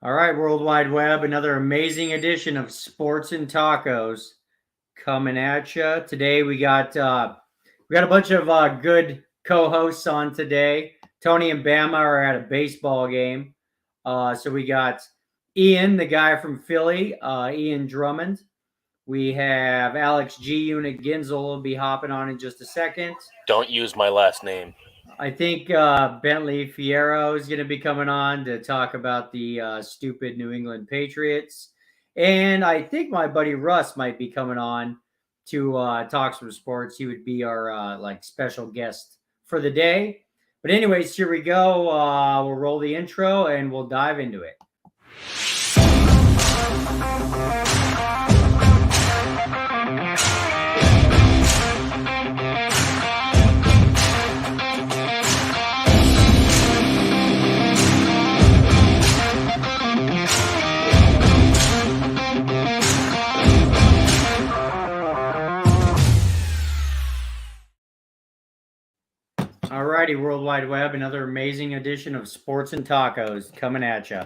All right, World Wide Web, another amazing edition of Sports and Tacos coming at you. Today we got a bunch of good co-hosts on today. Tony and Bama are at a baseball game. So we got Ian, the guy from Philly, Ian Drummond. We have Alex G. Unit Ginzel will be hopping on in just a second. Don't use my last name. I think Bentley Fierro is going to be coming on to talk about the stupid New England Patriots. And I think my buddy Russ might be coming on to talk some sports. He would be our special guest for the day. But anyways, here we go. We'll roll the intro and we'll dive into it. Alrighty, World Wide Web, another amazing edition of Sports and Tacos coming at you.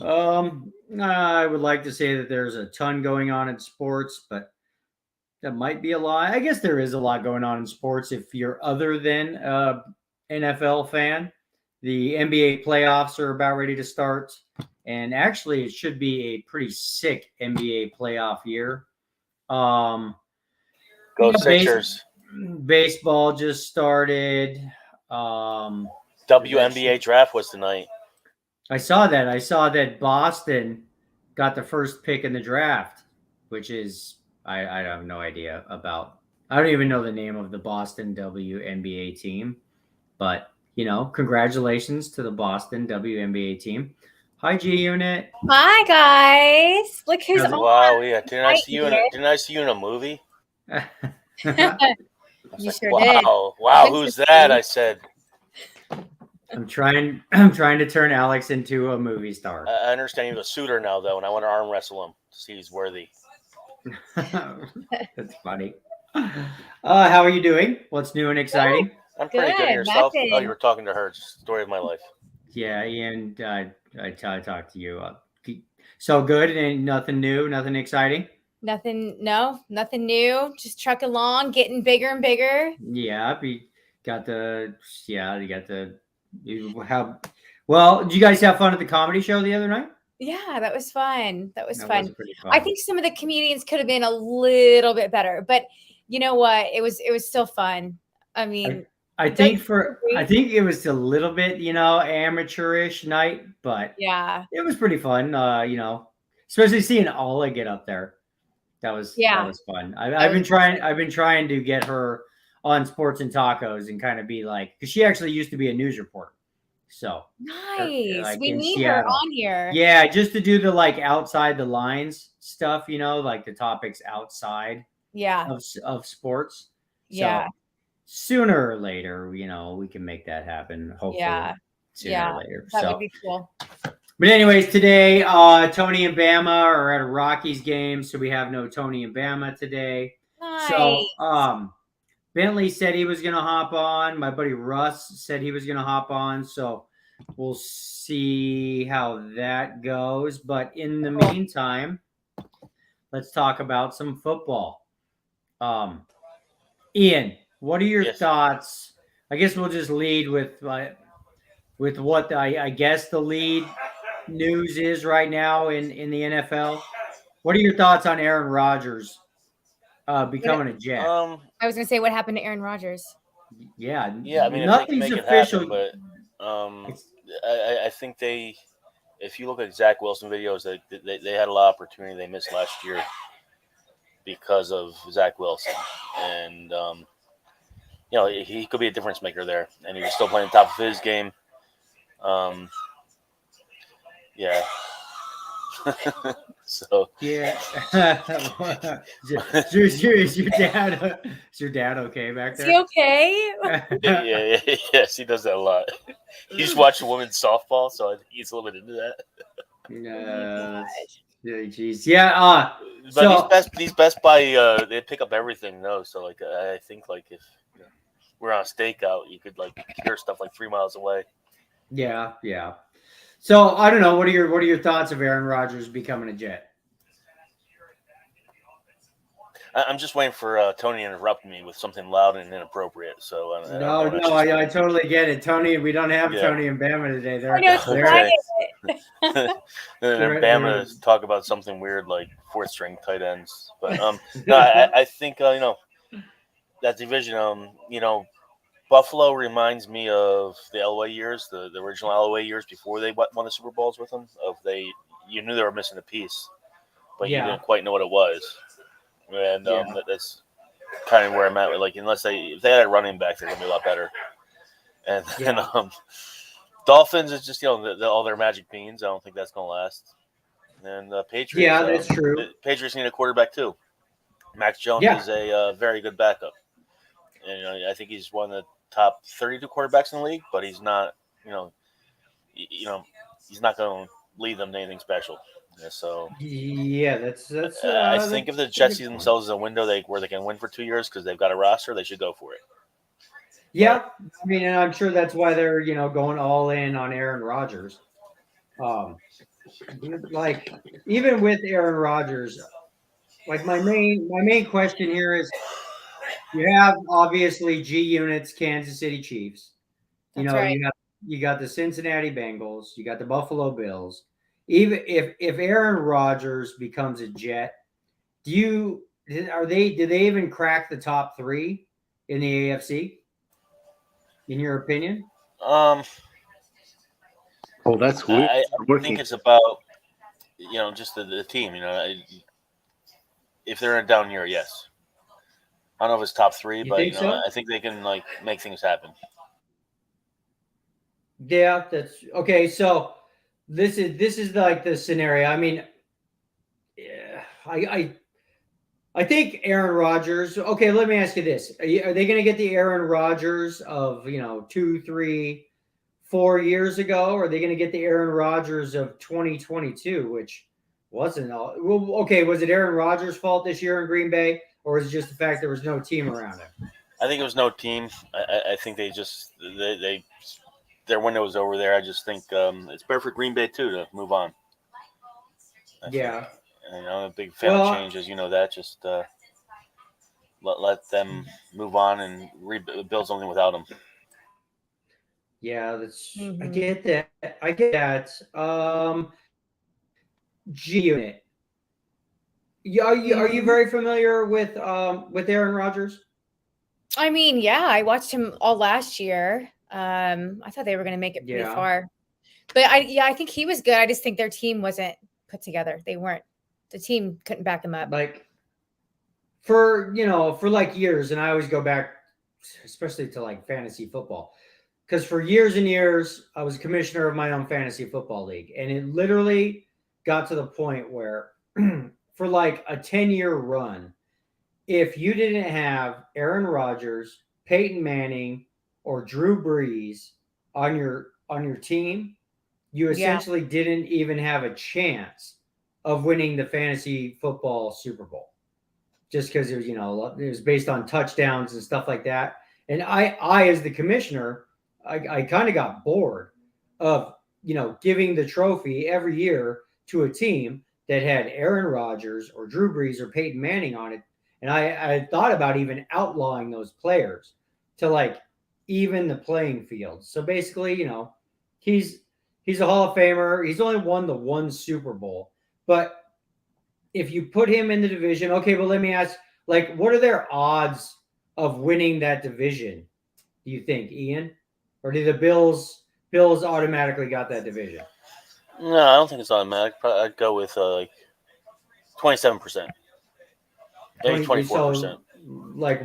I would like to say that there's a ton going on in sports, but that might be a lot. I guess there is a lot going on in sports if you're other than NFL fan. The NBA playoffs are about ready to start, and actually, it should be a pretty sick NBA playoff year. Go Sixers. Baseball just started. WNBA draft was tonight. I saw that. I saw that Boston got the first pick in the draft, which is I have no idea about. I don't even know the name of the Boston WNBA team, but congratulations to the Boston WNBA team. Hi, G Unit. Hi guys. Look who's on. Wow, yeah. Didn't I see you in a movie? You sure did. Wow, who's that? I said. I'm trying to turn Alex into a movie star. I understand he's a suitor now, though, and I want to arm wrestle him to see he's worthy. That's funny. How are you doing? What's new and exciting? I'm pretty good. Yourself? Oh, you were talking to her. Story of my life. Yeah, Ian, I talked to you. So good, and nothing new, nothing exciting? Nothing new. Just trucking along, getting bigger and bigger. Yeah, well, did you guys have fun at the comedy show the other night? Yeah, that was fun. That was pretty fun. I think some of the comedians could have been a little bit better, but you know what? It was still fun. I mean, I think it was a little bit, amateurish night, but yeah, it was pretty fun. Especially seeing Alla get up there. That was fun. I've been trying to get her on Sports and Tacos and kind of be like, because she actually used to be a news reporter. So nice. We need her on here. Yeah, just to do the outside the lines stuff, like the topics outside of sports. Yeah. So sooner or later, we can make that happen. Hopefully sooner or later. That would be cool. But anyways, today, Tony and Bama are at a Rockies game, so we have no Tony and Bama today. Nice. So Bentley said he was going to hop on. My buddy Russ said he was going to hop on. So we'll see how that goes. But in the meantime, let's talk about some football. Ian, what are your thoughts? I guess we'll just lead with what I guess the lead news is right now in the NFL. What are your thoughts on Aaron Rodgers becoming a Jet? I was going to say, what happened to Aaron Rodgers? Yeah. I mean, nothing's official, happen, but I think if you look at Zach Wilson videos, they had a lot of opportunity they missed last year because of Zach Wilson, and he could be a difference maker there, and he was still playing top of his game. Yeah. So yeah. Is your dad okay back there? Is he okay? Yeah. Yes, he does that a lot. He's watching women's softball, so I think he's a little bit into that. Geez. Yeah. But these Best Buy, they pick up everything, though. So I think if we're on a stakeout, you could hear stuff 3 miles away. Yeah. So I don't know. What are your thoughts of Aaron Rodgers becoming a Jet? I'm just waiting for Tony to interrupt me with something loud and inappropriate. So I don't No, want no, to. I totally get it, Tony. We don't have Yeah. Tony and Bama today. I know it's Okay. quiet. And then They're- Bama talk about something weird like fourth string tight ends. But no, I think that division. Buffalo reminds me of the Elway years, the original Elway years before they won the Super Bowls with them. You knew they were missing a piece, but you Yeah. didn't quite know what it was. And Yeah. that's kind of where I'm at. Like, if they had a running back, they're gonna be a lot better. And then Yeah. Dolphins is just all their magic beans. I don't think that's gonna last. And Patriots. Yeah, that's true. The Patriots need a quarterback too. Max Jones Yeah. is a very good backup, and I think he's one of the top 32 quarterbacks in the league. But he's not, he's not going to lead them to anything special. Yeah, so Yeah, that's. I think if the Jets see good point. themselves as a window where they can win for 2 years because they've got a roster, they should go for it. Yeah, I mean, and I'm sure that's why they're going all in on Aaron Rodgers. Like even with Aaron Rodgers, like my main question here is, you have obviously G Unit's Kansas City Chiefs. That's right. You got the Cincinnati Bengals, you got the Buffalo Bills. Even if Aaron Rodgers becomes a Jet, do they even crack the top 3 in the AFC? In your opinion? Oh, that's weird. I think it's about just the team. If they're in a down year, yes. I don't know if it's top 3, You but think so? I think they can make things happen. Yeah, that's okay. So this is like the scenario. I mean, yeah, I think Aaron Rodgers. Okay, let me ask you this: are they going to get the Aaron Rodgers of 2, 3, 4 years ago, or are they going to get the Aaron Rodgers of 2022, which wasn't all? Well, okay, was it Aaron Rodgers' fault this year in Green Bay, or is it just the fact there was no team around him? I think it was no team. I think they their window was over there. I just think it's better for Green Bay too to move on. Yeah. I'm a big fan of changes. That just let them move on and rebuild something without them. Yeah, that's. Mhm. I get that. I get that. G Unit. Yeah, are you very familiar with Aaron Rodgers? I mean, yeah, I watched him all last year. I thought they were going to make it pretty Yeah. far, but I think he was good. I just think their team wasn't put together. They weren't. The team couldn't back them up. Like for like years, and I always go back, especially to like fantasy football, because for years and years I was a commissioner of my own fantasy football league, and it literally got to the point where for like a 10-year run, if you didn't have Aaron Rodgers, Peyton Manning, or Drew Brees on your team, you essentially didn't even have a chance of winning the fantasy football Super Bowl, just because it was it was based on touchdowns and stuff like that. And I as the commissioner, I kind of got bored of giving the trophy every year to a team that had Aaron Rodgers or Drew Brees or Peyton Manning on it. And I thought about even outlawing those players to like even the playing field. So basically, he's a Hall of Famer. He's only won the 1 Super Bowl. But if you put him in the division, okay, well, let me ask, like, what are their odds of winning that division, do you think, Ian? Or do the Bills automatically got that division? No, I don't think it's automatic. I'd go with 27%. Maybe 24%. So like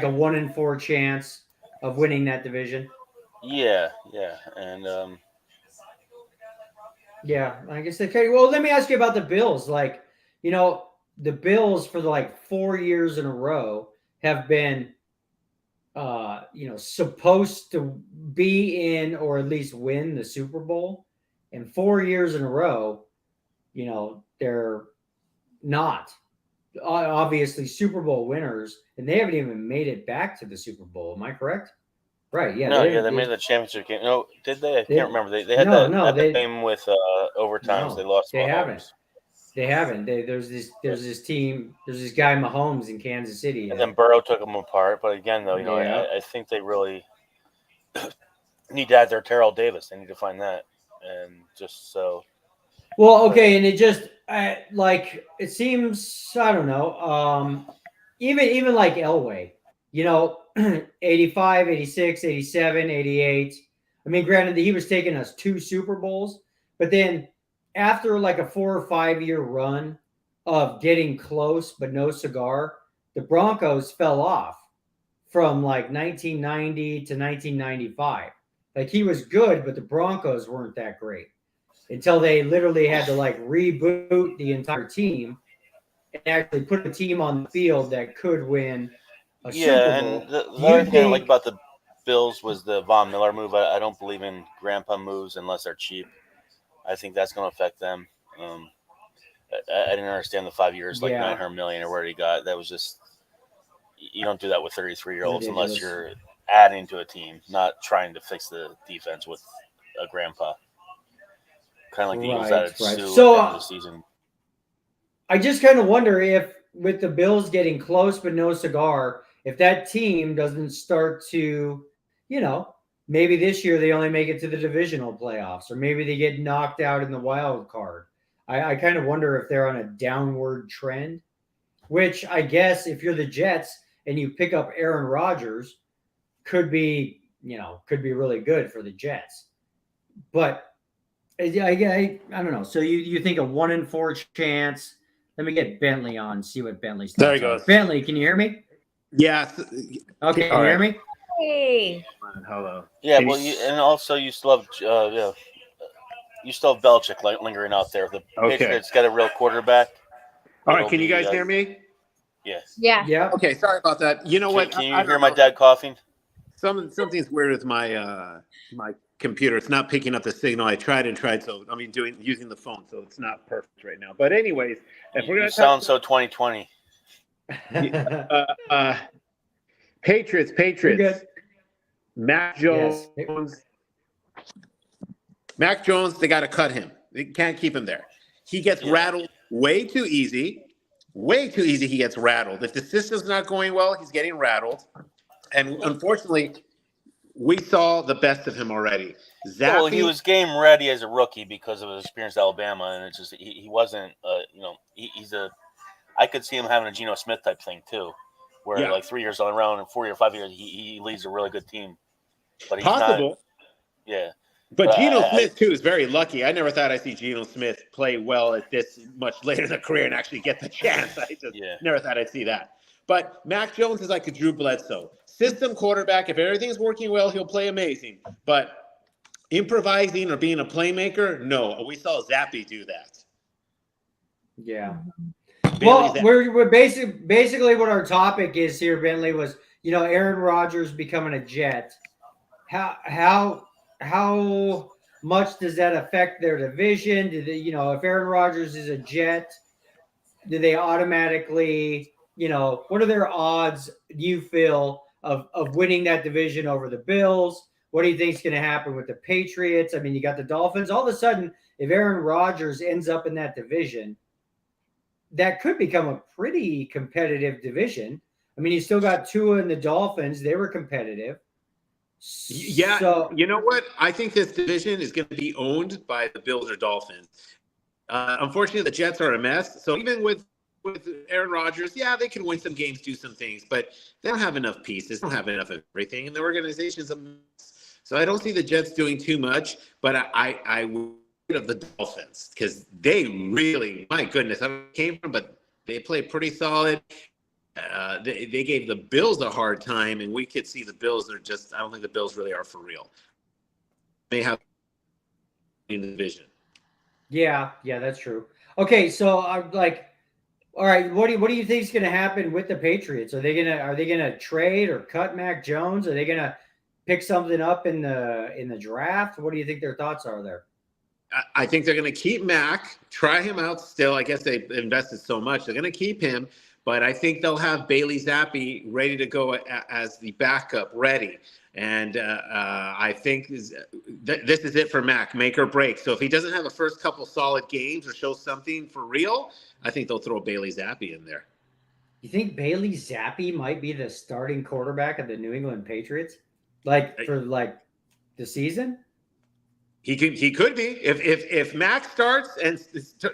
a 1 in 4 chance of winning that division. Yeah. And yeah, I guess they carry. Well, let me ask you about the Bills. Like, the Bills for like 4 years in a row have been supposed to be in or at least win the Super Bowl. And 4 years in a row, they're not obviously Super Bowl winners, and they haven't even made it back to the Super Bowl. Am I correct? Right? Yeah. No, yeah, they made the championship game. No, did they? I can't remember. They had that epic game with overtimes. They lost to They Mahomes. haven't. They haven't. There's this team. There's this guy Mahomes in Kansas City. And then Burrow took them apart. But again, though, Yeah. I think they really need to add their Terrell Davis. They need to find that, and just so. Well, okay, and it just like it seems, I don't know. Even like Elway, 85, 86, 87, 88. I mean, granted, he was taking us 2 Super Bowls, but then after like a 4 or 5 year run of getting close but no cigar, the Broncos fell off from like 1990 to 1995. Like he was good, but the Broncos weren't that great until they literally had to like reboot the entire team and actually put a team on the field that could win a Super Bowl. And the other thing I like about the Bills was the Von Miller move. I don't believe in grandpa moves unless they're cheap. I think that's going to affect them. I didn't understand the 5 years, like $900 million or where he got. That was just, you don't do that with 33-year-olds unless you're adding to a team, not trying to fix the defense with a grandpa. Kind of like the Eagles added Sue at the end of the season. I just kind of wonder if, with the Bills getting close but no cigar, if that team doesn't start to, maybe this year they only make it to the divisional playoffs, or maybe they get knocked out in the wild card. I kind of wonder if they're on a downward trend, which I guess if you're the Jets and you pick up Aaron Rodgers, could be really good for the Jets. But I don't know. So you think a 1 in 4 chance? Let me get Bentley on, see what Bentley's thoughts there he goes. Bentley, can you hear me? Yeah. Okay, can you hear me? Hey. Hello. Yeah, well, you still have you still have Belichick lingering out there. The Patriots got a real quarterback. All right, can you guys hear me? Yes. Yeah. Okay, sorry about that. You know what? Can you hear my dad coughing? Something's weird with my my computer. It's not picking up the signal. I tried, so using the phone, so it's not perfect right now. But anyways, if we're gonna sound so 2020. Patriots. Good. Mac Jones. Yes. Mac Jones, they got to cut him. They can't keep him there. He gets rattled way too easy. Way too easy. He gets rattled. If the system's not going well, he's getting rattled. And unfortunately, we saw the best of him already. Well, he was game ready as a rookie because of his experience at Alabama, and it's just he wasn't. He's a. I could see him having a Geno Smith type thing too, where like 3 years on the round and 4 or 5 years he leads a really good team. But he's possible. Not, yeah. But Geno Smith, too, is very lucky. I never thought I'd see Geno Smith play well at this much later in the career and actually get the chance. I just never thought I'd see that. But Mac Jones is like a Drew Bledsoe. System quarterback. If everything's working well, he'll play amazing. But improvising or being a playmaker, no. We saw Zappy do that. Yeah. Well, we're basically what our topic is here, Bentley, was, Aaron Rodgers becoming a Jet. How much does that affect their division? Do they, if Aaron Rodgers is a Jet, do they automatically, what are their odds, do you feel, of winning that division over the Bills? What do you think is going to happen with the Patriots? I mean, you got the Dolphins. All of a sudden, if Aaron Rodgers ends up in that division, that could become a pretty competitive division. I mean, you still got Tua and the Dolphins. They were competitive. Yeah, so, you know what? I think this division is going to be owned by the Bills or Dolphins. Unfortunately, the Jets are a mess. So even with Aaron Rodgers, they can win some games, do some things, but they don't have enough pieces. They don't have enough of everything, and the organization's a mess. So I don't see the Jets doing too much, but I would of the Dolphins because they really, my goodness, I came from, but they play pretty solid. They gave the Bills a hard time, and we could see the Bills are just. I don't think the Bills really are for real. They have in the division. Yeah, that's true. Okay, so I'm like, all right, what do you think is going to happen with the Patriots? Are they gonna trade or cut Mac Jones? Are they gonna pick something up in the draft? What do you think their thoughts are there? I think they're going to keep Mac, try him out still. I guess they invested so much. They're going to keep him. but I think they'll have Bailey Zappi ready to go as the backup ready. And I think this is it for Mac, make or break. So if he doesn't have a first couple solid games or show something for real, I think they'll throw Bailey Zappi in there. You think Bailey Zappi might be the starting quarterback of the New England Patriots, like for like the season? He could be if Mac starts and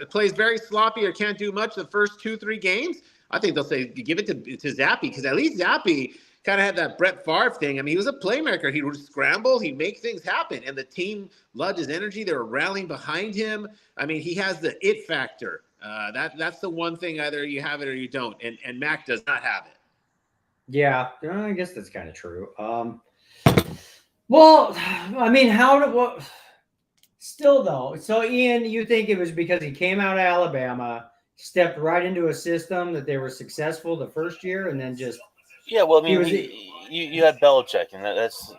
plays very sloppy or can't do much the first 2-3 games. I think they'll say give it to Zappi, because at least Zappi kind of had that Brett Favre thing. I mean, he was a playmaker. He would scramble. He'd make things happen. And the team loved his energy. They were rallying behind him. I mean, he has the it factor. That's the one thing. Either you have it or you don't. And Mac does not have it. Yeah, I guess that's kind of true. Well, I mean, still though. So Ian, you think it was because he came out of Alabama, stepped right into a system that they were successful the first year, and then just yeah. Well, I mean, you had Belichick, and that's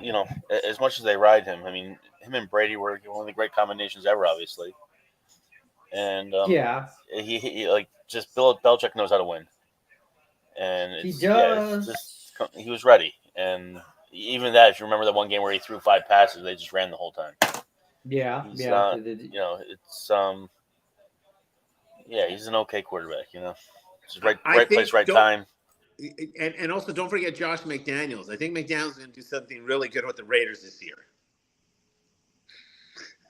as much as they ride him. I mean, him and Brady were one of the great combinations ever, obviously. And he like just Belichick knows how to win, and he does. He was ready, and even that, if you remember that one game where he threw 5 passes, they just ran the whole time. Yeah, he's an okay quarterback. Just right place, right time. And also, don't forget Josh McDaniels. I think McDaniels is going to do something really good with the Raiders this year.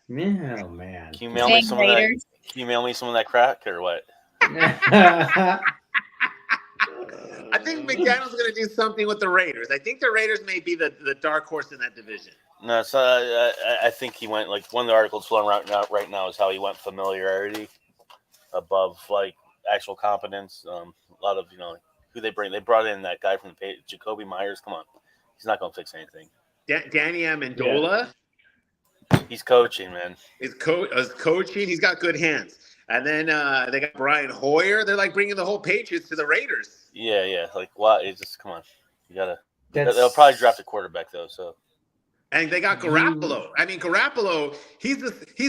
Oh man! Can you mail me some of that? Can you mail me some of that crack or what? I think McDaniels is going to do something with the Raiders. I think the Raiders may be the dark horse in that division. No, so I think he went, like, one of the articles flowing right now is how he went familiarity above like actual competence. A lot of who they bring. They brought in that guy from the page, Jacoby Myers. Come on, he's not going to fix anything. Danny Amendola. Yeah. He's coaching, man. He's coaching. He's got good hands. And then they got Brian Hoyer. They're like bringing the whole Patriots to the Raiders. Yeah. Like, wow, just come on. You gotta. They'll probably draft a quarterback though. So. And they got Garoppolo. I mean, Garoppolo. He's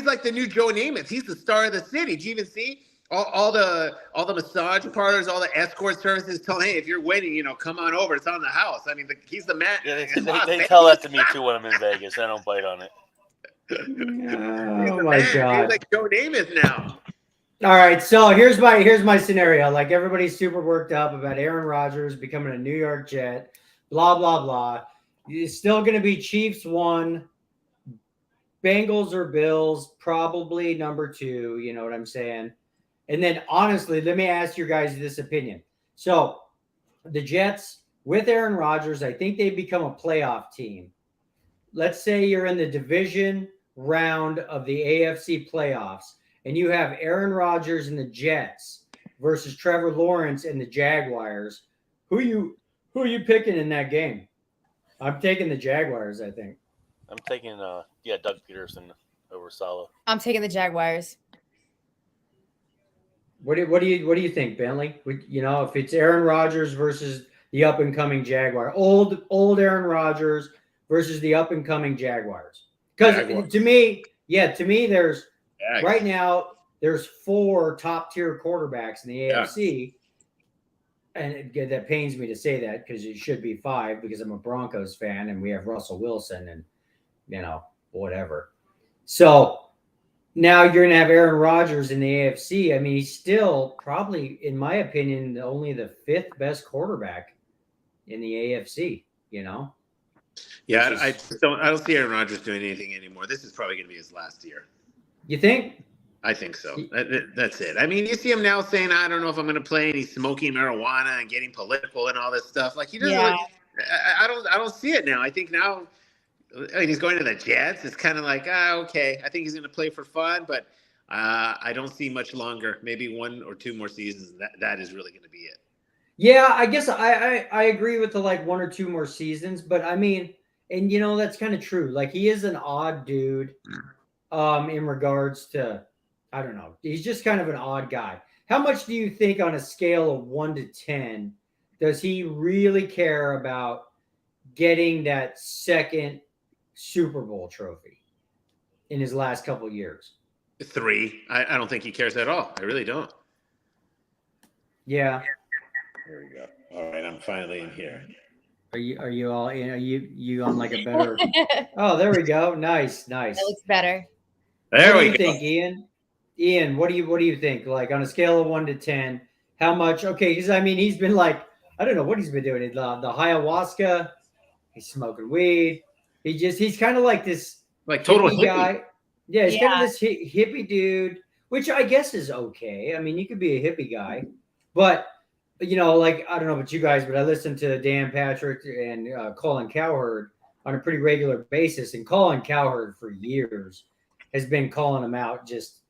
like the new Joe Namath. He's the star of the city. Do you even see all the massage parlors, all the escort services telling, hey, if you're waiting, come on over. It's on the house. I mean, he's the man. Yeah, they tell that to me too when I'm in Vegas. I don't bite on it. Oh my God! He's like Joe Namath now. All right, so here's my scenario. Like, everybody's super worked up about Aaron Rodgers becoming a New York Jet. Blah blah blah. It's still going to be Chiefs 1, Bengals or Bills, probably number 2. You know what I'm saying? And then, honestly, let me ask you guys this opinion. So, the Jets with Aaron Rodgers, I think they become a playoff team. Let's say you're in the division round of the AFC playoffs, and you have Aaron Rodgers and the Jets versus Trevor Lawrence and the Jaguars. Who are you picking in that game? I'm taking the Jaguars, I think. I'm taking Doug Peterson over Saleh. I'm taking the Jaguars. What do you think, Bentley? If it's Aaron Rodgers versus the up and coming Jaguar, old Aaron Rodgers versus the up and coming Jaguars. Because to me, there's right now there's 4 top tier quarterbacks in the AFC. And that pains me to say that, because it should be 5, because I'm a Broncos fan and we have Russell Wilson and, whatever. So now you're going to have Aaron Rodgers in the AFC. I mean, he's still probably, in my opinion, only the 5th best quarterback in the AFC, Yeah, I don't see Aaron Rodgers doing anything anymore. This is probably going to be his last year. You think? I think so. That's it. I mean, you see him now saying, I don't know if I'm going to play, and he's smoking marijuana and getting political and all this stuff. Like, he doesn't I don't see it now. I think now he's going to the Jets. It's kind of like, okay. I think he's going to play for fun, but I don't see much longer. Maybe 1 or 2 more seasons. That is really going to be it. Yeah, I guess I agree with the 1 or 2 more seasons, but I mean, and that's kind of true. Like, he is an odd dude in regards to, I don't know. He's just kind of an odd guy. How much do you think, on a scale of 1 to 10, does he really care about getting that second Super Bowl trophy in his last couple of years? 3. I don't think he cares at all. I really don't. Yeah. Here we go. All right, I'm finally in here. Are you all in? Are you on like a better? Oh, there we go. Nice. That looks better. There What do we you go. think, Ian? Ian, what do you think? Like on a scale of 1 to 10, how much? Okay, because I mean, he's been like, I don't know what he's been doing. The ayahuasca, he's smoking weed. He's kind of like this Like total hippie hippie. guy. Yeah, he's kind of Yeah. this hippie dude, which I guess is okay. I mean, you could be a hippie guy, but like I don't know about you guys, but I listen to Dan Patrick and Colin Cowherd on a pretty regular basis, and Colin Cowherd for years has been calling him out just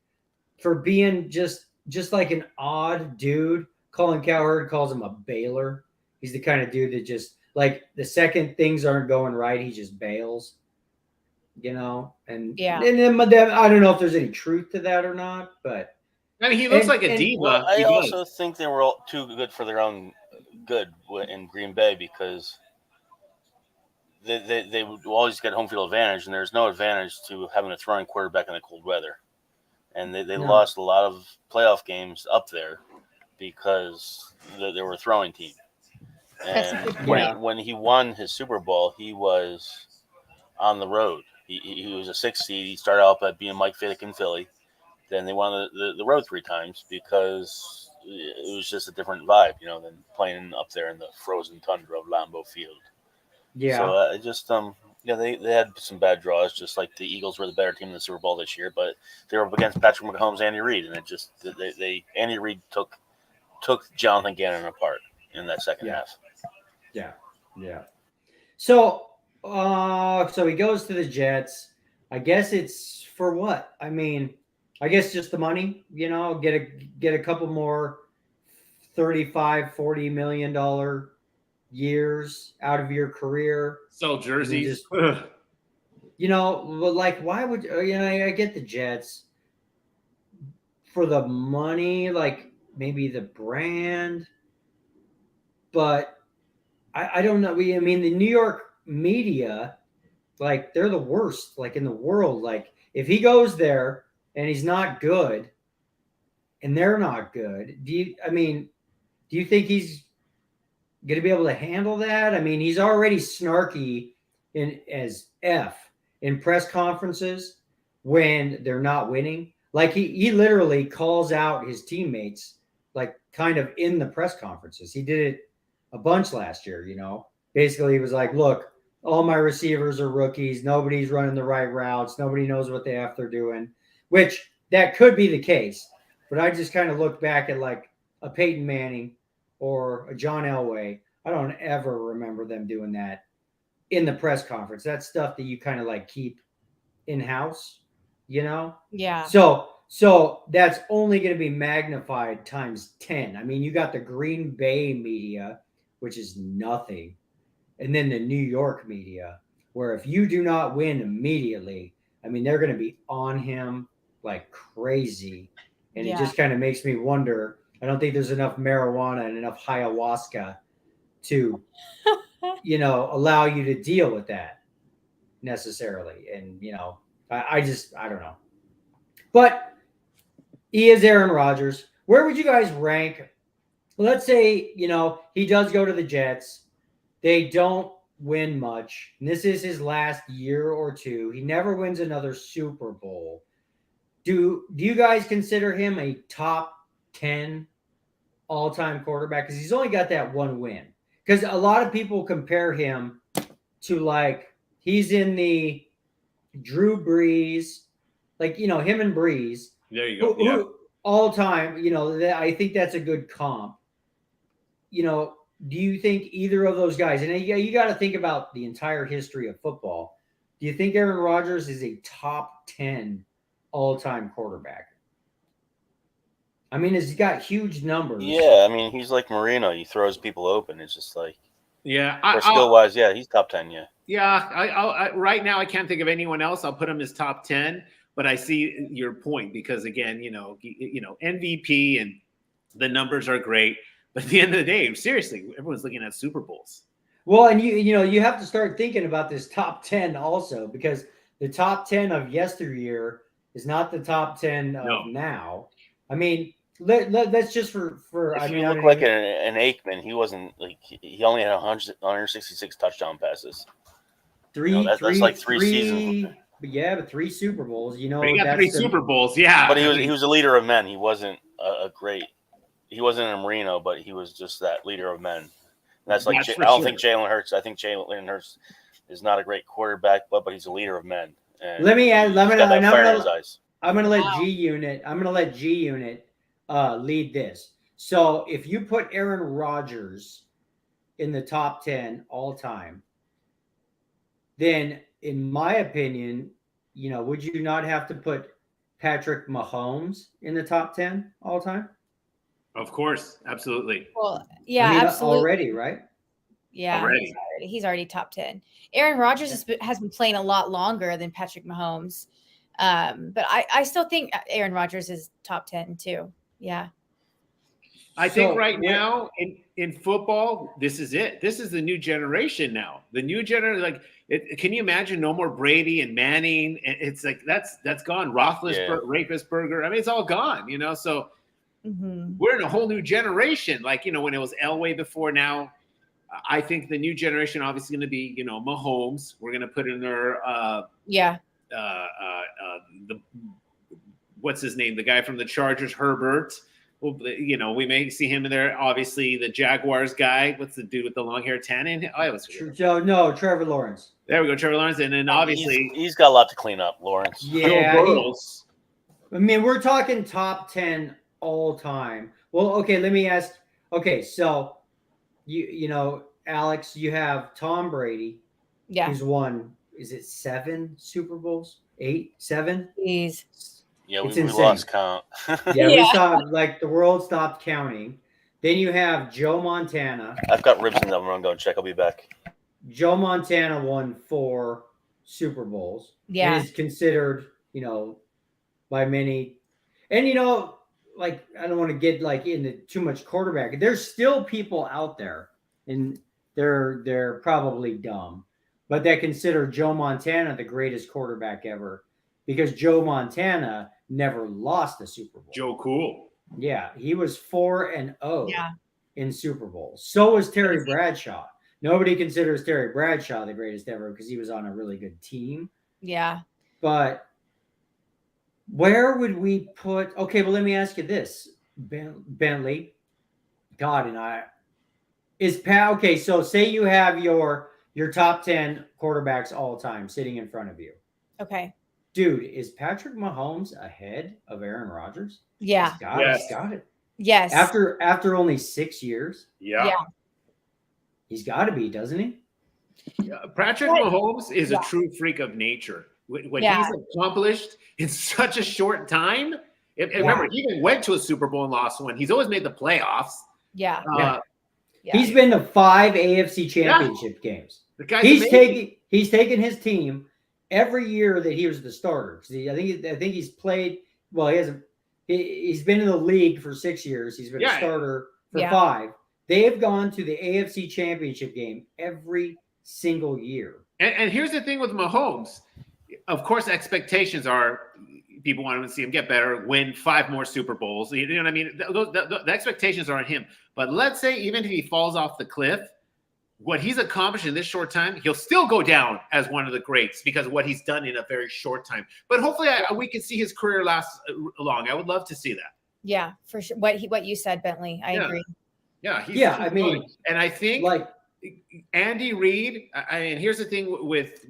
for being just like an odd dude. Colin Cowherd calls him a bailer. He's the kind of dude that just like the second things aren't going right, he just bails. And Yeah. and then I don't know if there's any truth to that or not, but I mean, he looks And- like a and- diva. Well, I He does. also think they were all too good for their own good in Green Bay because they would always get home field advantage, and there's no advantage to having a throwing quarterback in the cold weather. And they No. lost a lot of playoff games up there because they were a throwing team. That's a And good point. when he won his Super Bowl, he was on the road. He was a 6 seed. He started out by being Mike Vick in Philly. Then they won the road 3 times because it was just a different vibe, than playing up there in the frozen tundra of Lambeau Field. yeah. So I just they had some bad draws, just like the Eagles were the better team in the Super Bowl this year, but they were up against Patrick Mahomes, Andy Reid, and it just Andy Reid took Jonathan Gannon apart in that second half. Yeah. So he goes to the Jets. I guess it's for what? I mean, I guess just the money, get a couple more $35-40 million years out of your career. Sell jerseys. Just- Well, like why would I get the Jets for the money, like maybe the brand, but I don't know. I mean, the New York media, like they're the worst, like in the world. Like if he goes there and he's not good, and they're not good, do you think he's going to be able to handle that? I mean, he's already snarky in press conferences when they're not winning. Like he literally calls out his teammates, like kind of in the press conferences. He did it a bunch last year, Basically, he was like, look, all my receivers are rookies. Nobody's running the right routes. Nobody knows what the F they're doing, which that could be the case. But I just kind of look back at like a Peyton Manning or a John Elway. I don't ever remember them doing that in the press conference. That's stuff that you kind of like keep in-house, Yeah. So that's only going to be magnified times 10. I mean, you got the Green Bay media, which is nothing. And then the New York media, where if you do not win immediately, I mean, they're going to be on him like crazy. And Yeah. it just kind of makes me wonder. I don't think there's enough marijuana and enough ayahuasca to, allow you to deal with that necessarily. And, I don't know. But he is Aaron Rodgers. Where would you guys rank? Let's say, he does go to the Jets. They don't win much. And this is his last year or two. He never wins another Super Bowl. Do you guys consider him a top 10 all-time quarterback? Because he's only got that one win. Because a lot of people compare him to like he's in the Drew Brees, like him and Brees. There you go. Yeah. Who all time, I think that's a good comp. Do you think either of those guys, and you got to think about the entire history of football. Do you think Aaron Rodgers is a top 10 all-time quarterback? I mean, he's got huge numbers. Yeah, I mean, he's like Marino. He throws people open. It's just like, Yeah. skill wise, yeah, he's top 10. Yeah. Yeah. I right now I can't think of anyone else. I'll put him as top 10. But I see your point because again, MVP and the numbers are great. But at the end of the day, seriously, everyone's looking at Super Bowls. Well, and you have to start thinking about this top 10 also, because the top 10 of yesteryear is not the top 10 of now. I mean, Let's just for If I you mean, look like an Aikman, he wasn't like he only had 166 touchdown passes. That's like three seasons. But 3 Super Bowls. You know, But he got that's 3 Super Bowls. Yeah, But he was a leader of men. He wasn't a great. He wasn't a Marino, but he was just that leader of men. And that's like I don't think Jalen Hurts. I think Jalen Hurts is not a great quarterback, but he's a leader of men. And I'm gonna let Wow. G Unit lead this. So if you put Aaron Rodgers in the top 10 all time, then in my opinion, would you not have to put Patrick Mahomes in the top 10 all time? of course, absolutely. Well, yeah, I mean, absolutely. already, right? Yeah, Already. he's already top 10. Aaron Rodgers has been playing a lot longer than Patrick Mahomes. But I still think Aaron Rodgers is top 10 too. Yeah. I think right now in football, this is it. This is the new generation now. The new generation, can you imagine no more Brady and Manning? It's like that's gone. Roethlisberger, I mean, it's all gone. So we're in a whole new generation. When it was Elway before now, I think the new generation obviously going to be Mahomes. We're going to put in there. What's his name? The guy from the Chargers, Herbert. Well, we may see him in there. Obviously, the Jaguars guy. What's the dude with the long hair? Tannen? No, Trevor Lawrence. There we go, Trevor Lawrence. And then obviously he's got a lot to clean up, Lawrence. Yeah. I mean, we're talking top 10 all time. Well, okay, let me ask. Okay, so Alex, you have Tom Brady. Yeah. Who's won, is it 7 Super Bowls? 8, 7? Jeez. Yeah, we lost count. We stopped, the world stopped counting. Then you have Joe Montana. I've got ribs in them. I'm going to go and check. I'll be back. Joe Montana won 4 Super Bowls. Yeah. And is considered, by many. And, I don't want to get into too much quarterback. There's still people out there, and they're probably dumb, but that consider Joe Montana the greatest quarterback ever, because Joe Montana never lost a Super Bowl. Joe Cool. Yeah, he was 4-0 in Super Bowls. So was Terry Bradshaw. Nobody considers Terry Bradshaw the greatest ever because he was on a really good team. Yeah. But where would we put? Okay, well, let me ask you this, Bentley. God, okay? So say you have your top 10 quarterbacks all time sitting in front of you. Okay. Dude, is Patrick Mahomes ahead of Aaron Rodgers? Yeah. He's got it. Yes. After only 6 years. Yeah. He's got to be, doesn't he? Yeah. Patrick Mahomes is a true freak of nature. What he's accomplished in such a short time. Remember, he even went to a Super Bowl and lost one. He's always made the playoffs. Yeah. He's been to 5 AFC Championship games. The guy's he's taken his team every year that he was the starter. I think he's played. Well, he's been in the league for 6 years. He's been a starter for 5. They have gone to the AFC Championship game every single year. And here's the thing with Mahomes. Of course, expectations are people want to see him get better, win 5 more Super Bowls. You know what I mean? The expectations are on him. But let's say even if he falls off the cliff, what he's accomplished in this short time, he'll still go down as one of the greats because of what he's done in a very short time. But hopefully we can see his career last long. I would love to see that. Yeah, for sure. What you said, Bentley, I agree. Yeah. And I think Andy Reid. I mean, here's the thing with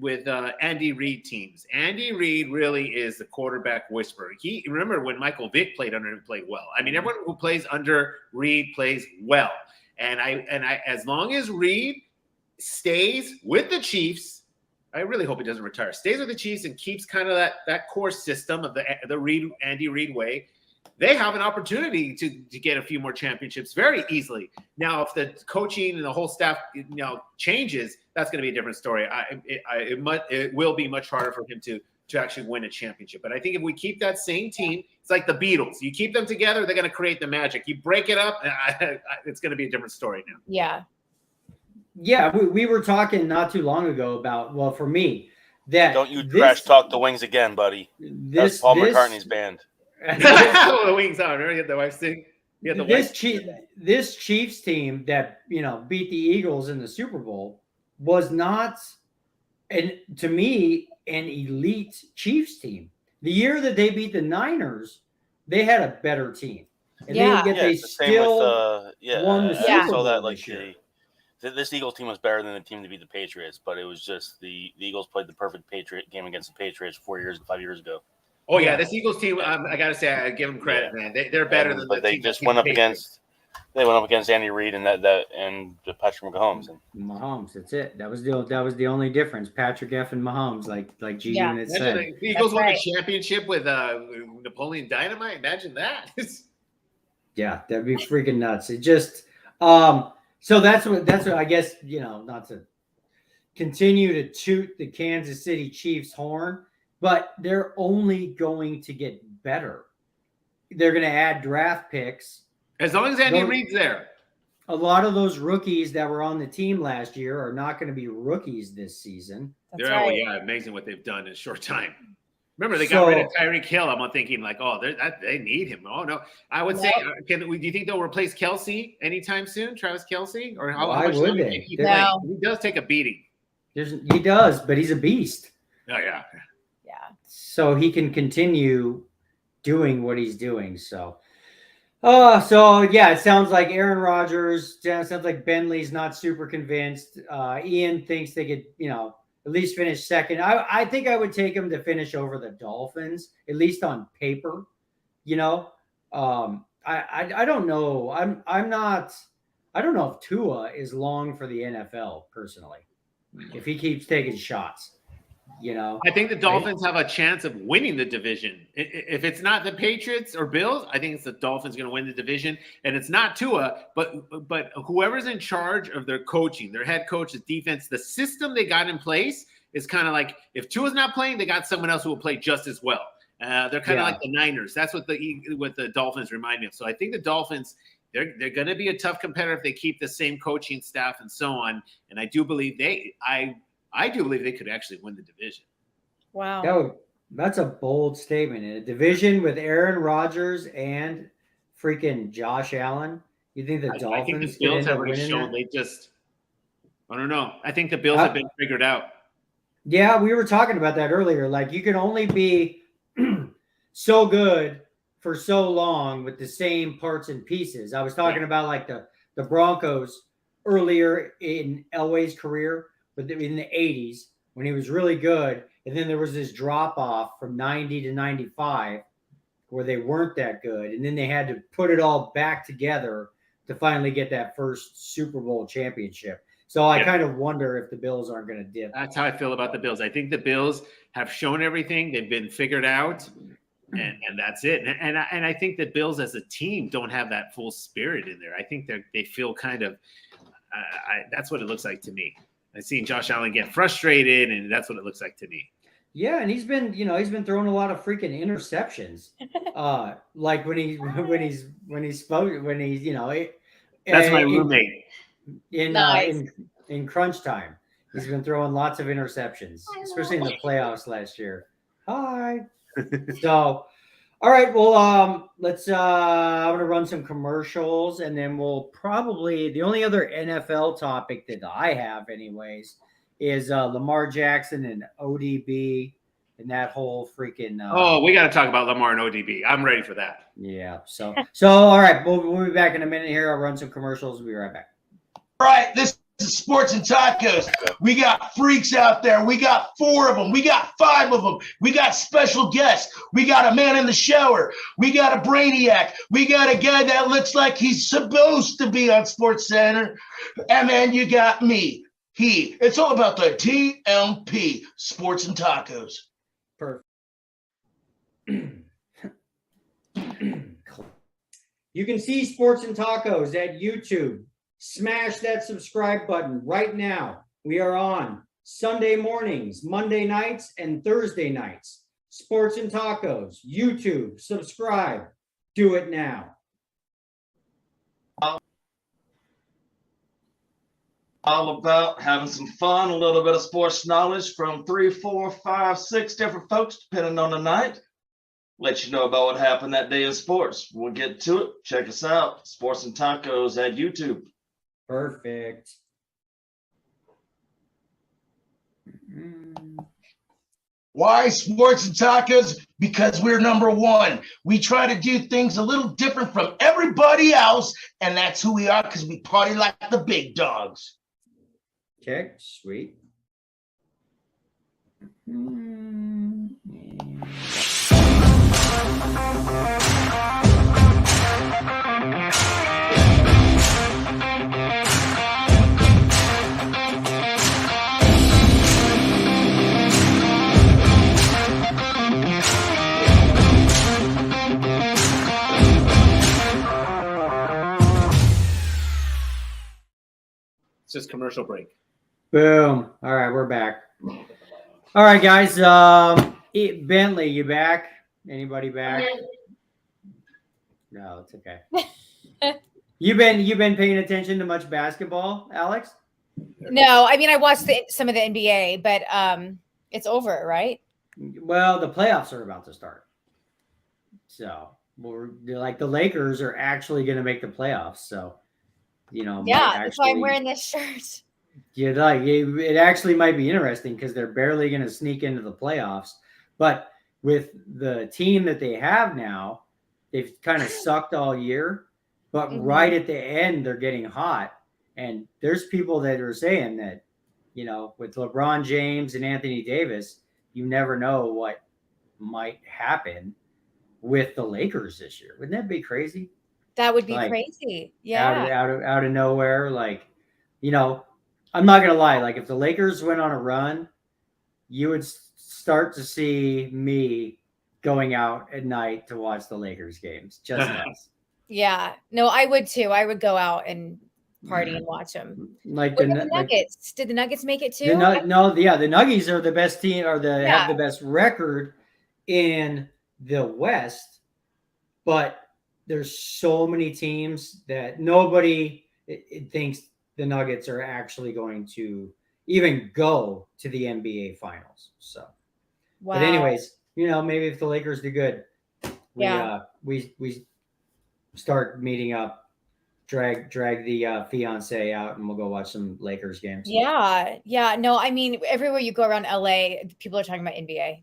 Andy Reid teams. Andy Reid really is the quarterback whisperer. Remember when Michael Vick played under him, played well. I mean, everyone who plays under Reid plays well. And I as long as Reid stays with the Chiefs, I really hope he doesn't retire. Stays with the Chiefs and keeps kind of that core system of the Andy Reid way. They have an opportunity to get a few more championships very easily. Now, if the coaching and the whole staff changes, that's going to be a different story. It will be much harder for him to actually win a championship. But I think if we keep that same team, it's like the Beatles. You keep them together, they're going to create the magic. You break it up, it's going to be a different story now. Yeah. Yeah, we were talking not too long ago about, for me, that don't you trash talk the Wings again, buddy. That's Paul McCartney's band. Oh, the wings on. Remember, you had the wife sing. You had the This Chiefs team that beat the Eagles in the Super Bowl was not, and to me, an elite Chiefs team. The year that they beat the Niners, they had a better team, and they still won the Super Bowl that this year. This Eagles team was better than the team to beat the Patriots, but it was just the Eagles played the perfect Patriot game against the Patriots 5 years ago. Oh yeah, this Eagles team. I gotta say, I give them credit, man. They're better than. But they just went up against. They went up against Andy Reid and Patrick Mahomes. Mahomes, that's it. That was the only difference. Patrick effing Mahomes, like G Unit said. The Eagles won the championship with Napoleon Dynamite. Imagine that. Yeah, that'd be freaking nuts. It just so that's what I guess, not to continue to toot the Kansas City Chiefs horn, but they're only going to get better. They're going to add draft picks. As long as Andy Reid's there. A lot of those rookies that were on the team last year are not going to be rookies this season. That's right. Oh, yeah, amazing what they've done in a short time. Remember, they got rid of Tyreek Hill. I'm thinking like, oh, they need him. Oh, no. I would say, do you think they'll replace Kelsey anytime soon, Travis Kelsey? Or how much would they? He does take a beating. He does, but he's a beast. Oh, yeah. Yeah. So he can continue doing what he's doing. So it sounds like Aaron Rodgers. Sounds like Bentley's not super convinced. Ian thinks they could, at least finish second. I think I would take him to finish over the Dolphins, at least on paper. I don't know. I don't know if Tua is long for the NFL personally. If he keeps taking shots. I think the Dolphins have a chance of winning the division. If it's not the Patriots or Bills, I think it's the Dolphins going to win the division. And it's not Tua, but whoever's in charge of their coaching, their head coach, the defense, the system they got in place is kind of like if Tua's not playing, they got someone else who will play just as well. They're kind of like the Niners. That's what the Dolphins remind me of. So I think the Dolphins, they're going to be a tough competitor if they keep the same coaching staff and so on. And I do believe I do believe they could actually win the division. Wow. That's a bold statement. In a division with Aaron Rodgers and freaking Josh Allen, you think the Dolphins? I think the Bills have already shown I don't know. I think the Bills have been figured out. Yeah, we were talking about that earlier. Like you can only be so good for so long with the same parts and pieces. I was talking about like the Broncos earlier in Elway's career. But in the 80s, when he was really good, and then there was this drop off from 90 to 95 where they weren't that good. And then they had to put it all back together to finally get that first Super Bowl championship. So I kind of wonder if the Bills aren't going to dip. That's how I feel about the Bills. I think the Bills have shown everything. They've been figured out, and that's it. And I think the Bills as a team don't have that full spirit in there. I think they feel kind of that's what it looks like to me. I've seen Josh Allen get frustrated, and that's what it looks like to me. Yeah, and he's been throwing a lot of freaking interceptions. Like when he's that's my roommate. In crunch time. He's been throwing lots of interceptions, especially in the playoffs last year. Hi. So all right, well, let's I'm gonna run some commercials, and then we'll probably the only other NFL topic that I have, anyways, is Lamar Jackson and ODB and that whole freaking. We got to talk about Lamar and ODB. I'm ready for that. Yeah. So all right, we'll be back in a minute here. I'll run some commercials. We'll be right back. All right, this is Sports and Tacos. We got freaks out there. We got 4 of them. We got 5 of them. We got special guests. We got a man in the shower. We got a brainiac. We got a guy that looks like he's supposed to be on Sports Center. And then you got me. It's all about the TMP, Sports and Tacos. Perfect. You can see Sports and Tacos at YouTube. Smash that subscribe button right now. We are on Sunday mornings, Monday nights, and Thursday nights. Sports and Tacos, YouTube, subscribe. Do it now. All about having some fun, a little bit of sports knowledge from 3, 4, 5, 6 different folks, depending on the night. let you know about what happened that day in sports. We'll get to it. Check us out, Sports and Tacos at YouTube. Perfect. Why Sports and Tacos? Because we're number one. We try to do things a little different from everybody else, and that's who we are because we party like the big dogs. Okay, sweet. It's just commercial break. Boom. All right, we're back. All right, guys. Bentley, you back? Anybody back? No, it's okay. You've been paying attention to much basketball, Alex? No, I mean I watched some of the NBA, but it's over, right? Well, the playoffs are about to start. So like the Lakers are actually going to make the playoffs. So, Yeah, that's why I'm wearing this shirt. Yeah, like it actually might be interesting because they're barely going to sneak into the playoffs. But with the team that they have now, they've kind of sucked all year. But right at the end, they're getting hot. And there's people that are saying that, with LeBron James and Anthony Davis, you never know what might happen with the Lakers this year. Wouldn't that be crazy? That would be crazy. Yeah. Out of nowhere. Like, I'm not going to lie. Like if the Lakers went on a run, you would start to see me going out at night to watch the Lakers games. Just us. Yeah. No, I would too. I would go out and party and watch them. Like the Nuggets. Did the Nuggets make it too? The Nuggets are the best team, or have the best record in the West. But there's so many teams that nobody thinks the Nuggets are actually going to even go to the NBA Finals. So, But anyways, maybe if the Lakers do good, we start meeting up, drag the fiance out, and we'll go watch some Lakers games. Yeah. No, I mean, everywhere you go around LA, people are talking about NBA.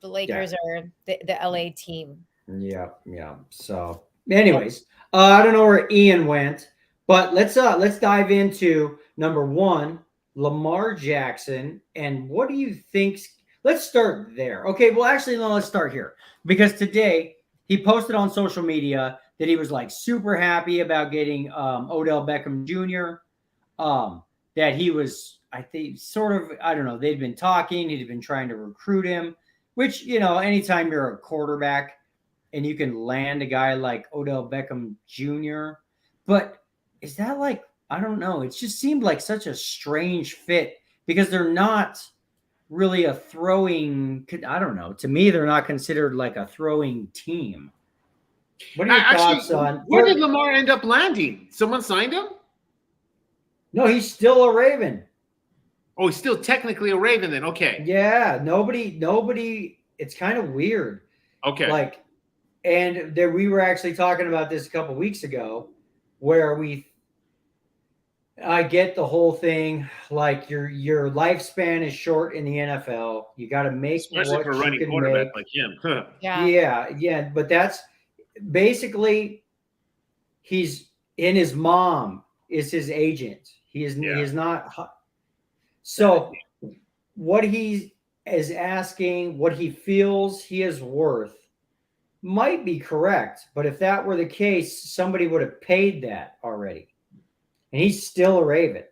The Lakers are the LA team. Yeah. So, anyways, I don't know where Ian went, but let's dive into number one, Lamar Jackson, and what do you think? Let's start there. Okay, well, actually, no, let's start here because today he posted on social media that he was like super happy about getting Odell Beckham Jr. That he was, I think, sort of, I don't know, they'd been talking, he'd been trying to recruit him, which, anytime you're a quarterback and you can land a guy like Odell Beckham Jr., but is that like, I don't know, it just seemed like such a strange fit because they're not really a throwing, I don't know, to me, they're not considered like a throwing team. What are your thoughts on where did Lamar end up landing? Someone signed him? No, he's still a Raven. Oh, he's still technically a Raven then. Okay. Yeah, nobody, it's kind of weird. Okay. And there we were actually talking about this a couple weeks ago where I get the whole thing, like your lifespan is short in the NFL. You got to make especially for a running quarterback like him. Yeah, but that's basically he's in his mom is his agent. He is not. So what he is asking, what he feels he is worth might be correct. But if that were the case, somebody would have paid that already. And he's still a Raven.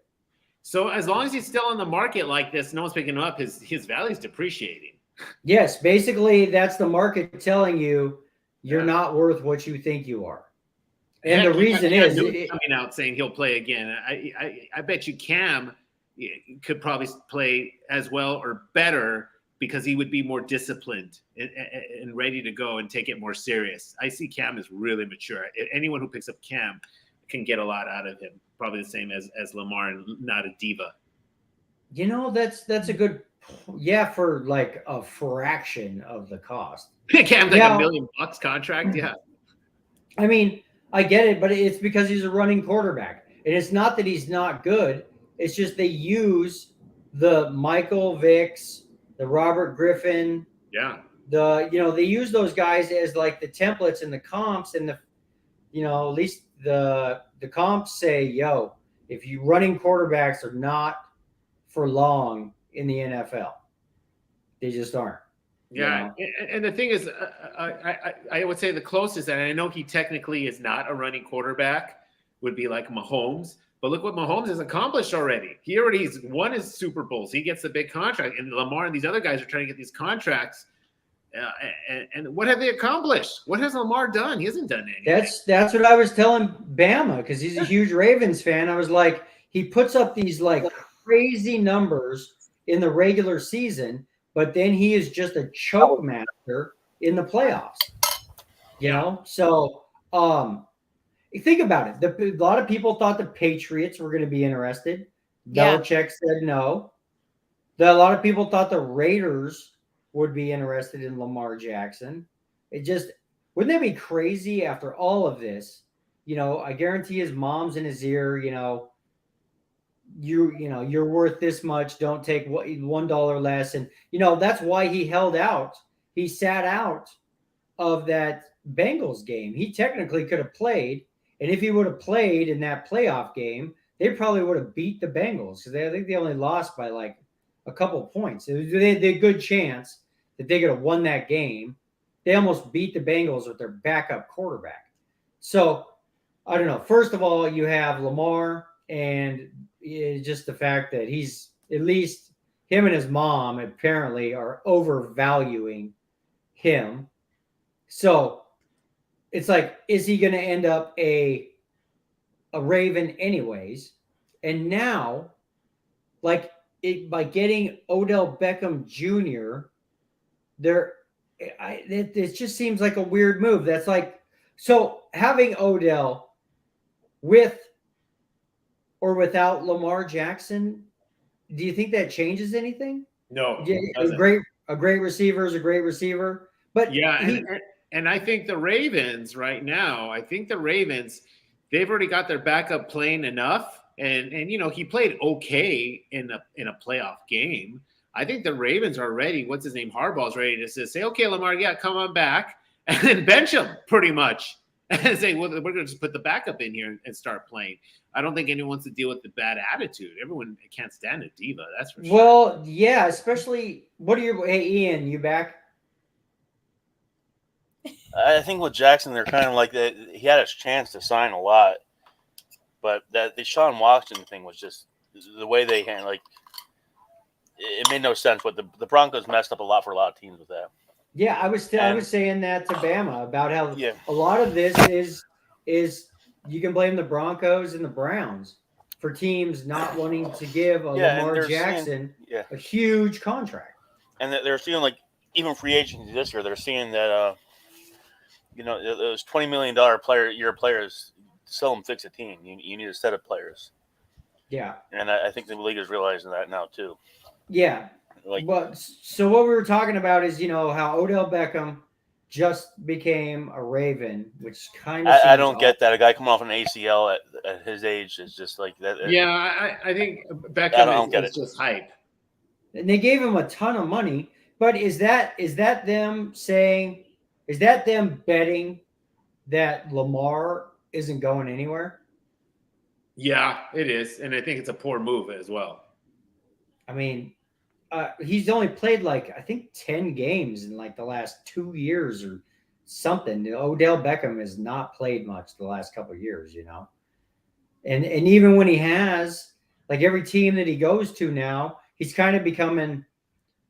So as long as he's still on the market like this, no one's picking him up, his value is depreciating. Yes, basically that's the market telling you you're not worth what you think you are. And the reason is coming out saying he'll play again. I bet you Cam could probably play as well or better because he would be more disciplined and ready to go and take it more serious. I see Cam as really mature. Anyone who picks up Cam can get a lot out of him. Probably the same as Lamar and not a diva. That's a good Yeah, for like a fraction of the cost. Cam, like Yeah. $1 million contract. Yeah. I mean, I get it, but it's because he's a running quarterback. And it's not that he's not good. It's just they use the Michael Vicks, the Robert Griffin, Yeah. they use those guys as like the templates and the comps, and at least the comps say, yo, if you running quarterbacks are not for long in the NFL, they just aren't. Yeah, and the thing is, I would say the closest, and I know he technically is not a running quarterback, would be like Mahomes. But look what Mahomes has accomplished already. He's won his Super Bowls. He gets the big contract, and Lamar and these other guys are trying to get these contracts. And what have they accomplished? What has Lamar done? He hasn't done anything. That's what I was telling Bama, because he's a huge Ravens fan. I was like, he puts up these like crazy numbers in the regular season, but then he is just a choke master in the playoffs. So think about it. A lot of people thought the Patriots were going to be interested. Yeah. Belichick said no. A lot of people thought the Raiders would be interested in Lamar Jackson. Wouldn't that be crazy after all of this? I guarantee his mom's in his ear, you're worth this much. Don't take $1 less. And, that's why he held out. He sat out of that Bengals game. He technically could have played. And if he would have played in that playoff game, they probably would have beat the Bengals, because I think they only lost by like a couple of points. They had a good chance that they could have won that game. They almost beat the Bengals with their backup quarterback. So, I don't know. First of all, you have Lamar, and just the fact that he's, at least him and his mom apparently are overvaluing him. So, it's like, is he going to end up a Raven anyways? And now, by getting Odell Beckham Jr., it just seems like a weird move. That's like, so having Odell with or without Lamar Jackson, do you think that changes anything? No. A great receiver is a great receiver. But yeah, and I think the Ravens right now, they've already got their backup playing enough. And he played okay in a playoff game. I think the Ravens are ready. What's his name? Harbaugh's ready to say, okay, Lamar, yeah, come on back, and then bench him pretty much, and say, well, we're going to just put the backup in here and start playing. I don't think anyone wants to deal with the bad attitude. Everyone can't stand a diva. That's for sure. Well, yeah, especially hey, Ian, you back? I think with Jackson, they're kind of like that. He had his chance to sign a lot, but that the Deshaun Watson thing was just the way they handled. Like, it made no sense. But the Broncos messed up a lot for a lot of teams with that. Yeah, I was saying that to Bama about how a lot of this is you can blame the Broncos and the Browns for teams not wanting to give Lamar Jackson a huge contract. And they're seeing, like, even free agency this year, they're seeing that those $20 million year players seldom fix a team. You need a set of players. Yeah, and I think the league is realizing that now too. Yeah. So what we were talking about is, how Odell Beckham just became a Raven, which kind of I don't get that. A guy coming off an ACL at his age is just like that. Yeah, I think Beckham is just hype. And they gave him a ton of money, but is that them betting that Lamar isn't going anywhere? Yeah, it is, and I think it's a poor move as well. I mean, he's only played I think 10 games in the last 2 years or something. Odell Beckham has not played much the last couple of years, and even when he has, every team that he goes to now, he's kind of becoming,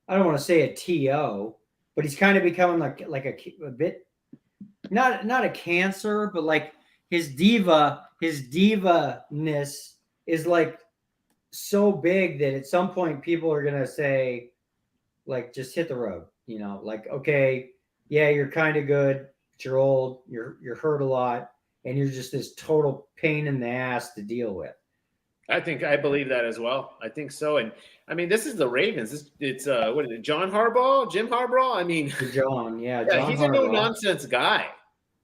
I don't want to say a TO, but he's kind of becoming like a bit, not a cancer, but his diva-ness is so big that at some point people are going to say, just hit the road, okay, yeah, you're kind of good, but you're old, you're hurt a lot, and you're just this total pain in the ass to deal with. I believe that as well. I think so. And I mean, this is the Ravens. It's what is it? Jim Harbaugh. I mean, John he's a no Harbaugh. nonsense guy.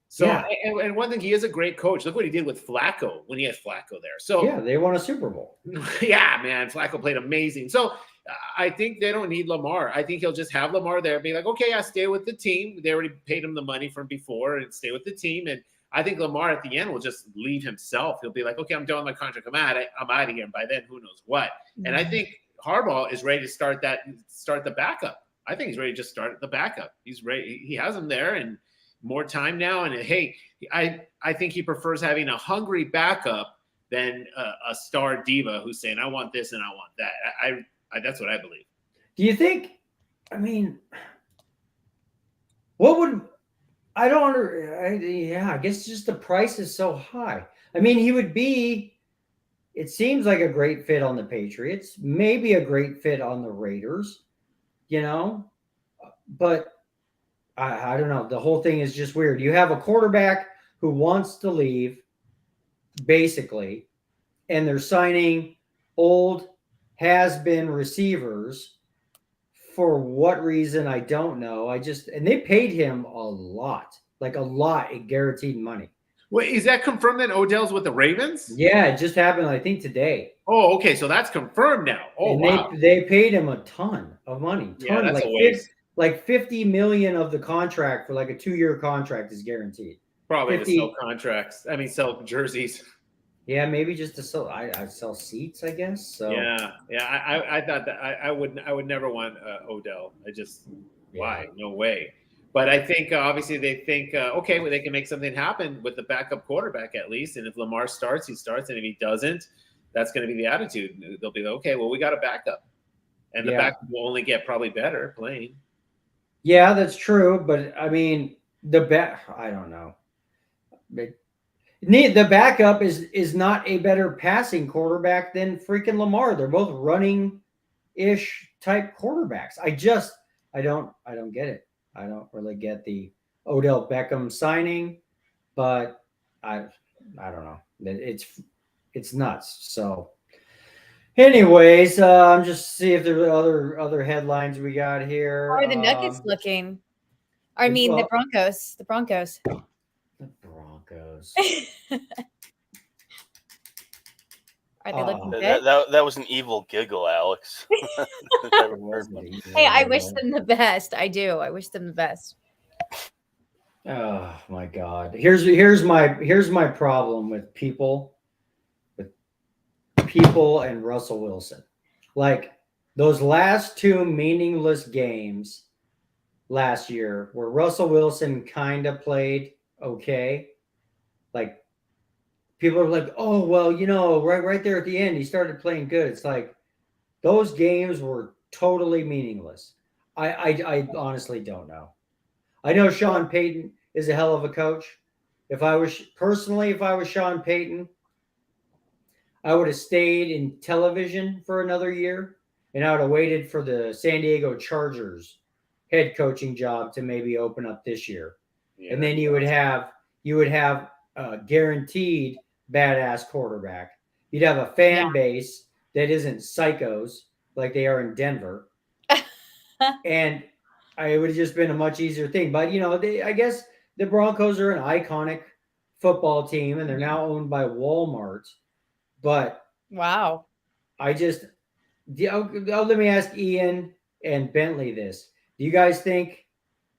So, Yeah. and one thing, he is a great coach. Look what he did with Flacco when he had Flacco there. So, Yeah, they won a Super Bowl. yeah, man, Flacco played amazing. So, I think they don't need Lamar. I think he'll just have Lamar there, be like, okay, I stay with the team. They already paid him the money from before, and stay with the team. And I think Lamar at the end will just leave himself. He'll be like, okay, I'm done with my contract. I'm out of here. And by then, who knows what? And I think Harbaugh is ready to start the backup. I think he's ready to just start the backup. He's ready. He has him there and more time now. And hey, I think he prefers having a hungry backup than a star diva who's saying, I want this and I want that. That's what I believe. Do you think? I mean, what would I don't? I guess just the price is so high. I mean, he would be. It seems like a great fit on the Patriots, maybe a great fit on the Raiders, but I don't know. The whole thing is just weird. You have a quarterback who wants to leave, basically, and they're signing old has-been receivers for what reason, I don't know. And they paid him a lot in guaranteed money. Wait, is that confirmed that Odell's with the Ravens? Yeah, it just happened, I think, today. Oh, okay, so that's confirmed now. Oh, and wow. They paid him a ton of money. Yeah, that's a waste. Like $50 million of the contract for like a 2-year contract is guaranteed. Probably to sell contracts. I mean, sell jerseys. Yeah, maybe just to sell. I sell seats, I guess. So yeah. I thought that I would never want Odell. Why? No way. But I think obviously they think okay, well, they can make something happen with the backup quarterback at least. And if Lamar starts, he starts, and if he doesn't, that's going to be the attitude. They'll be like, okay, well, we got a backup, and the backup will only get probably better playing. Yeah, that's true. But I mean, I don't know. The backup is not a better passing quarterback than freaking Lamar. They're both running-ish type quarterbacks. I don't get it. I don't really get the Odell Beckham signing, but I don't know. It's nuts. So, anyways, I'm just see if there are other headlines we got here. How are the Nuggets looking? The Broncos. The Broncos. The Broncos. Are they looking good? That was an evil giggle, Alex. Hey, I wish them the best. I do. I wish them the best. Oh my God. Here's my problem with people and Russell Wilson. Like those last 2 meaningless games last year where Russell Wilson kind of played okay. Like people are like, oh, well, right there at the end, he started playing good. It's like those games were totally meaningless. I honestly don't know. I know Sean Payton is a hell of a coach. If I was Sean Payton, I would have stayed in television for another year, and I would have waited for the San Diego Chargers head coaching job to maybe open up this year. Yeah, and then you would have a guaranteed badass quarterback. You'd have a fan base that isn't psychos like they are in Denver. And it would have just been a much easier thing. But, I guess the Broncos are an iconic football team, and they're now owned by Walmart. But wow. Let me ask Ian and Bentley this. Do you guys think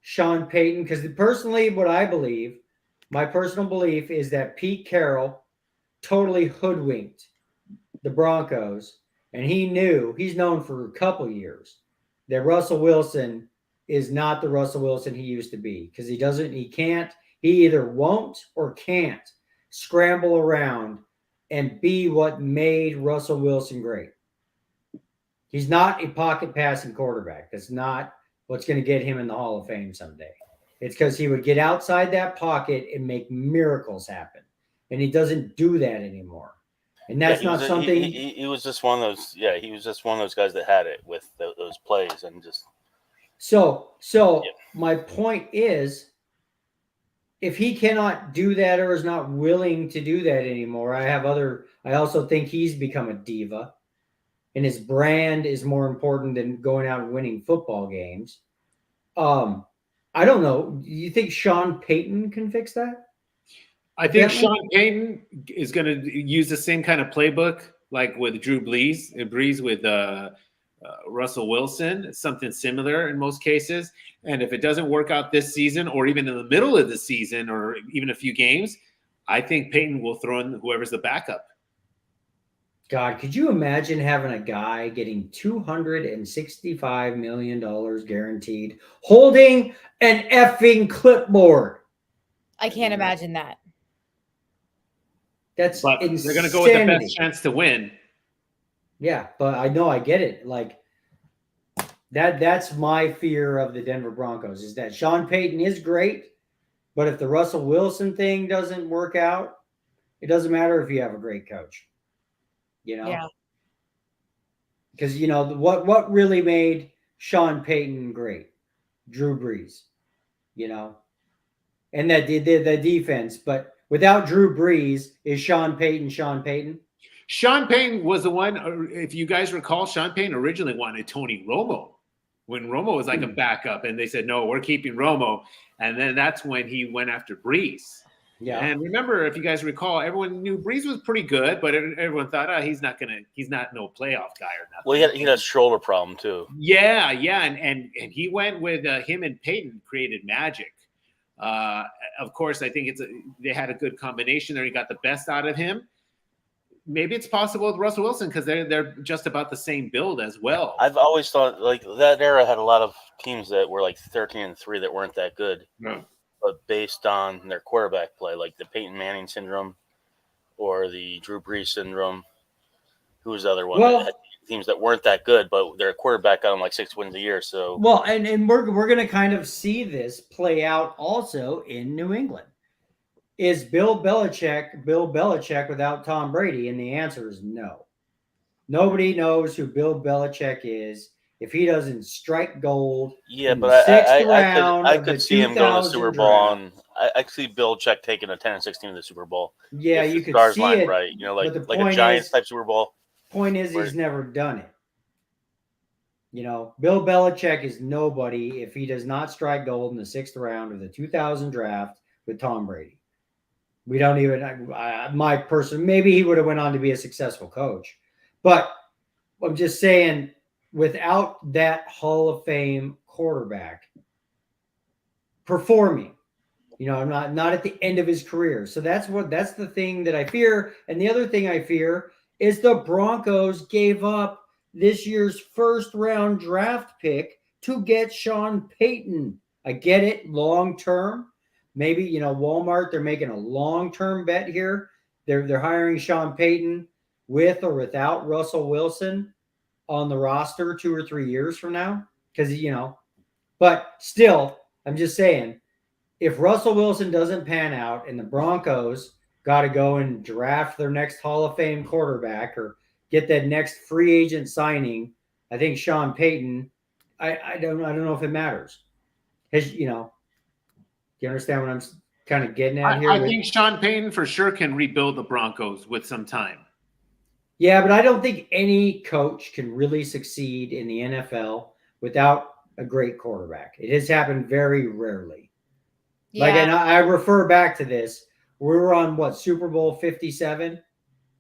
Sean Payton, because personally what I believe, my personal belief is that Pete Carroll totally hoodwinked the Broncos, and he's known for a couple years that Russell Wilson is not the Russell Wilson he used to be, because he either won't or can't scramble around and be what made Russell Wilson great. He's not a pocket passing quarterback. That's not what's going to get him in the Hall of Fame someday. It's because he would get outside that pocket and make miracles happen. And he doesn't do that anymore. And that's not something. He was just one of those. Yeah, he was just one of those guys that had it with those plays and just. So my point is if he cannot do that or is not willing to do that anymore, I also think he's become a diva, and his brand is more important than going out and winning football games. I don't know. Do you think Sean Payton can fix that? I think Sean Payton is going to use the same kind of playbook like with Drew Brees with Russell Wilson. It's something similar in most cases. And if it doesn't work out this season or even in the middle of the season or even a few games, I think Payton will throw in whoever's the backup. God, could you imagine having a guy getting $265 million guaranteed, holding an effing clipboard? I can't imagine that. That's but insanity. They're going to go with the best chance to win. Yeah, but I know I get it. Like that's my fear of the Denver Broncos is that Sean Payton is great, but if the Russell Wilson thing doesn't work out, it doesn't matter if you have a great coach. You know? Yeah. Because what really made Sean Payton great? Drew Brees, and that the defense. But without Drew Brees, is Sean Payton Sean Payton? Sean Payton was the one. If you guys recall, Sean Payton originally wanted Tony Romo when Romo was like a backup, and they said no, we're keeping Romo, and then that's when he went after Brees. Yeah. And remember, if you guys recall, everyone knew Brees was pretty good, but everyone thought, he's not no playoff guy or nothing. Well, he had a shoulder problem too. Yeah, and he went with him and Peyton created magic. Of course, I think they had a good combination there. He got the best out of him. Maybe it's possible with Russell Wilson because they're just about the same build as well. I've always thought like that era had a lot of teams that were like 13-3 that weren't that good. No. But based on their quarterback play, like the Peyton Manning syndrome or the Drew Brees syndrome. Who was the other one? Well, that had teams that weren't that good, but their quarterback got them like 6 wins a year. So and we're going to kind of see this play out also in New England. Is Bill Belichick without Tom Brady? And the answer is no. Nobody knows who Bill Belichick is if he doesn't strike gold. Yeah, but I could see him going to the Super Bowl, and I could see Belichick taking a 10-6 team to the Super Bowl. Yeah, you could stars see line it right. Like a Giants type Super Bowl. Point is, he's never done it. Bill Belichick is nobody if he does not strike gold in the 6th round of the 2000 draft with Tom Brady. We don't even, maybe he would have went on to be a successful coach. But I'm just saying, without that Hall of Fame quarterback performing, not at the end of his career. So that's the thing that I fear. And the other thing I fear is the Broncos gave up this year's 1st round draft pick to get Sean Payton. I get it, long term. Maybe, Walmart, they're making a long-term bet here. They're hiring Sean Payton with or without Russell Wilson on the roster 2 or 3 years from now. Because, but still, I'm just saying, if Russell Wilson doesn't pan out and the Broncos got to go and draft their next Hall of Fame quarterback or get that next free agent signing, I think Sean Payton, I don't know if it matters. Do you understand what I'm kind of getting at here? I think Sean Payton for sure can rebuild the Broncos with some time. Yeah, but I don't think any coach can really succeed in the NFL without a great quarterback. It has happened very rarely. Yeah. And I refer back to this. We were on Super Bowl 57,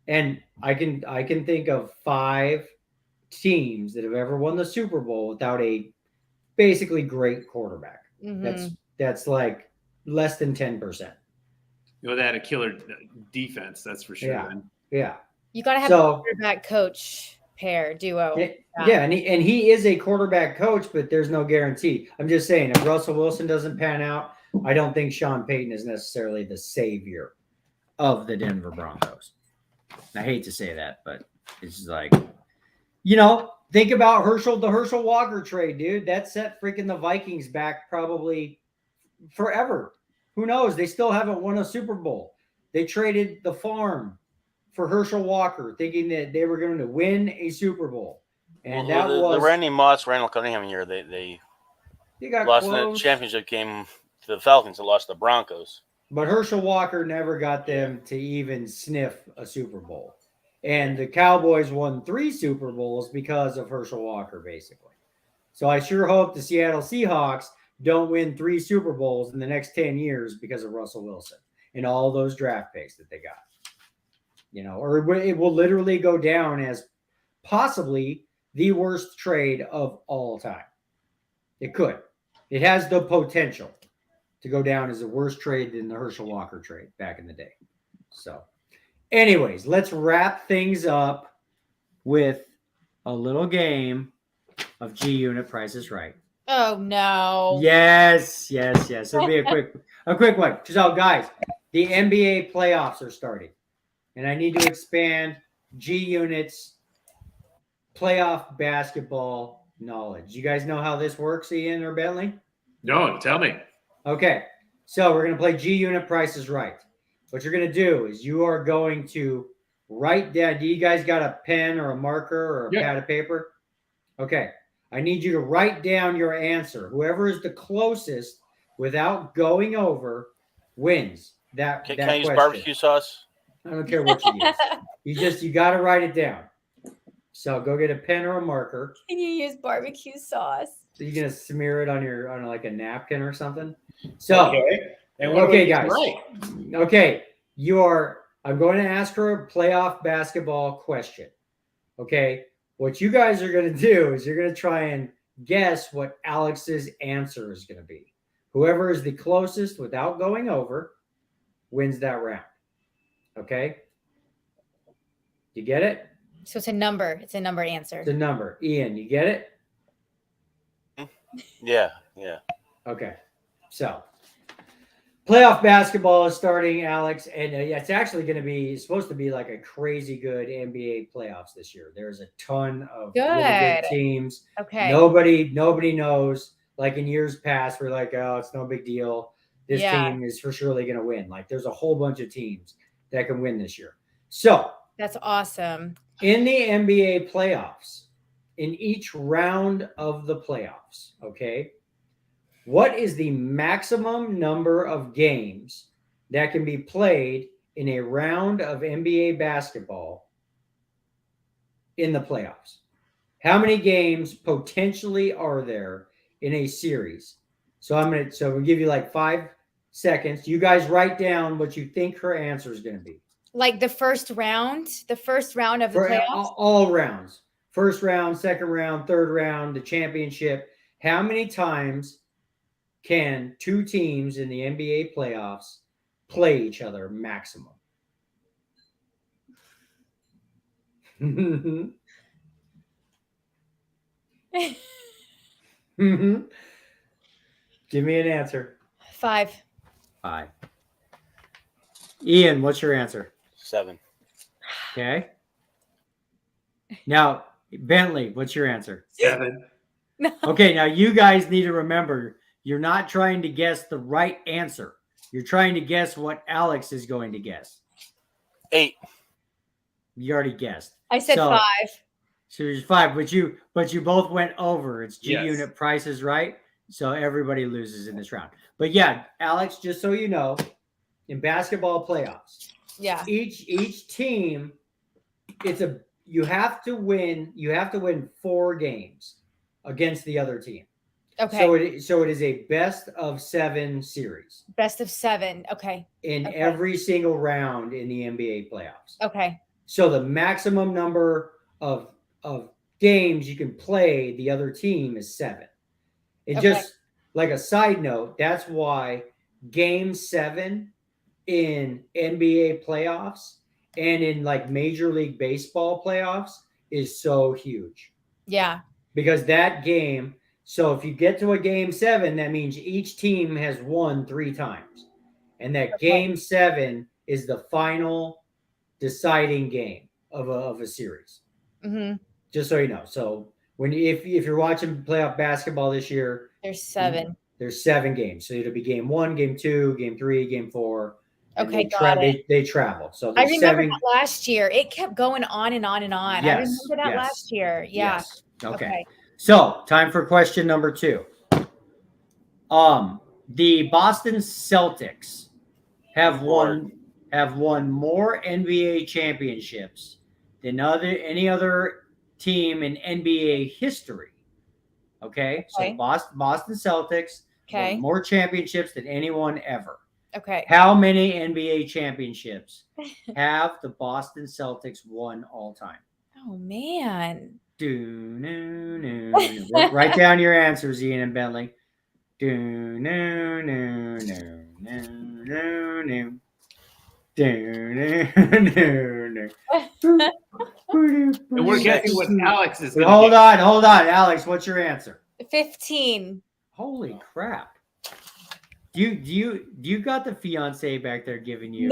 and I can think of 5 teams that have ever won the Super Bowl without a basically great quarterback. Mm-hmm. That's like less than 10%. They had a killer defense, that's for sure. Yeah. You got to have a quarterback coach pair duo. Yeah, and he is a quarterback coach, but there's no guarantee. I'm just saying, if Russell Wilson doesn't pan out, I don't think Sean Payton is necessarily the savior of the Denver Broncos. I hate to say that, but it's like, think about the Herschel Walker trade, dude. That set freaking the Vikings back probably forever. Who knows? They still haven't won a Super Bowl. They traded the farm for Herschel Walker, thinking that they were going to win a Super Bowl. And the Randy Moss, Randall Cunningham year, they got lost close. in the championship game to the Falcons and lost to the Broncos. But Herschel Walker never got them to even sniff a Super Bowl. And the Cowboys won 3 Super Bowls because of Herschel Walker, basically. So I sure hope the Seattle Seahawks don't win 3 Super Bowls in the next 10 years because of Russell Wilson and all those draft picks that they got. Or it will literally go down as possibly the worst trade of all time. It could. It has the potential to go down as the worst trade in the Herschel Walker trade back in the day. So, anyways, let's wrap things up with a little game of G Unit Price is Right. Oh no. Yes. It'll be a quick one. So, guys, the NBA playoffs are starting, and I need to expand G Unit's playoff basketball knowledge. You guys know how this works, Ian or Bentley? No, tell me. Okay, so we're going to play G Unit Price is Right. What you're going to do is you are going to write down. Do you guys got a pen or a marker or a pad of paper? Okay, I need you to write down your answer. Whoever is the closest without going over wins. Can I use barbecue sauce? I don't care what you use. You got to write it down. So go get a pen or a marker. Can you use barbecue sauce? So you're gonna smear it on like a napkin or something. So guys. Right. Okay, I'm going to ask her a playoff basketball question. Okay, what you guys are going to do is you're going to try and guess what Alex's answer is going to be. Whoever is the closest without going over wins that round. Okay, you get it? So it's a number. It's a number answer. It's a number. Ian, you get it? Yeah. Okay, so playoff basketball is starting, Alex, and it's actually supposed to be like a crazy good NBA playoffs this year. There's a ton of really good teams. Okay. Nobody knows. Like in years past, we're like, oh, it's no big deal. This team is for surely going to win. Like there's a whole bunch of teams that can win this year. So that's awesome. In the NBA playoffs, in each round of the playoffs, okay, what is the maximum number of games that can be played in a round of NBA basketball in the playoffs? How many games potentially are there in a series? So we'll give you like 5 seconds. You guys write down what you think her answer is going to be. Like the first round of the playoffs? All rounds. First round, second round, third round, the championship. How many times can 2 teams in the NBA playoffs play each other maximum? Give me an answer. 5. Ian, what's your answer? 7. Okay. Now, Bentley, what's your answer? 7. Okay, now you guys need to remember, you're not trying to guess the right answer. You're trying to guess what Alex is going to guess. 8. You already guessed. I said 5. So there's 5, but you both went over. It's G Unit Price is Right. So everybody loses in this round. But yeah, Alex, just so you know, in basketball playoffs, each team, you have to win 4 games against the other team. Okay. So it is a best of 7 series. Best of 7. Okay. In every single round in the NBA playoffs. Okay. So the maximum number of games you can play the other team is 7. It just like a side note, that's why Game 7 in NBA playoffs and in like Major League Baseball playoffs is so huge. Yeah. Because that game, so if you get to a Game 7, that means each team has won 3 times. And that Game 7 is the final deciding game of a series. Mm-hmm. Just so you know. So if you're watching playoff basketball this year, there's 7. There's 7 games. So it'll be Game 1, Game 2, Game 3, Game 4. Okay, they travel. So I remember that last year. It kept going on and on and on. Yes, I remember that last year. Yeah. Yes. Okay. So time for question number 2. The Boston Celtics have won more NBA championships than any other team in NBA history. Okay, so Okay. Boston Celtics Okay. won more championships than anyone ever. Okay. How many NBA championships have the Boston Celtics won all time? Oh man. Write down your answers, Ian and Bentley. And we're guessing what Alex is going to Hold on. Alex, what's your answer? 15. Holy crap. Do you got the fiance back there giving you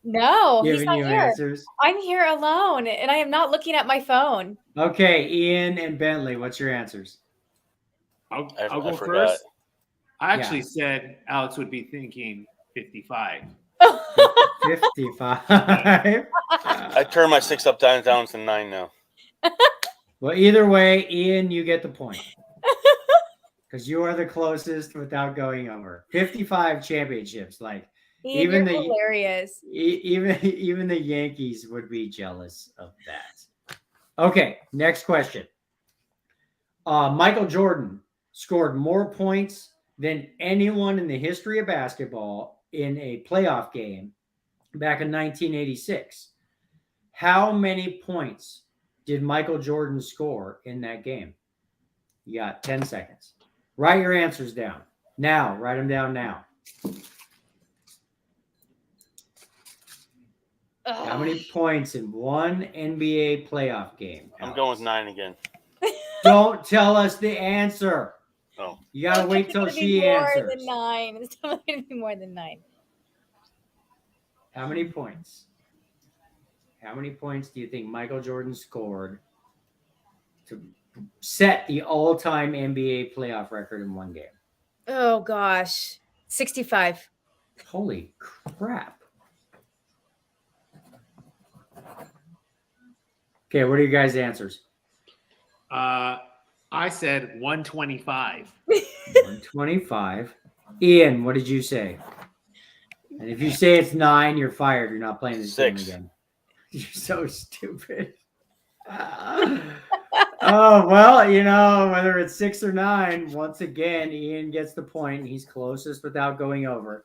No, he's giving not you here. answers? I'm here alone and I am not looking at my phone. Okay, Ian and Bentley, what's your answers? I'll I go forgot. first. I actually said Alex would be thinking 55. 55. I turned my 6 up down to 9 now. Well, either way, Ian, you get the point. Because you are the closest without going over. 55 championships. Like Ian, even you're the hilarious. even the Yankees would be jealous of that. Okay, next question. Michael Jordan scored more points than anyone in the history of basketball in a playoff game back in 1986. How many points did Michael Jordan score in that game? You got 10 seconds. Write your answers down. Now, write them down now. How many points in one NBA playoff game? I'm going with 9 again. Don't tell us the answer. Oh. You gotta wait till she more answers. than 9. It's definitely going to be more than 9. How many points? How many points do you think Michael Jordan scored to set the all-time NBA playoff record in one game? Oh gosh. 65. Holy crap. Okay, what are you guys' answers? I said 125. 125. Ian, what did you say? And if you say it's 9, you're fired. You're not playing this game 6. again. You're so stupid. Oh, well, you know, whether it's 6 or 9, once again, Ian gets the point. He's closest without going over.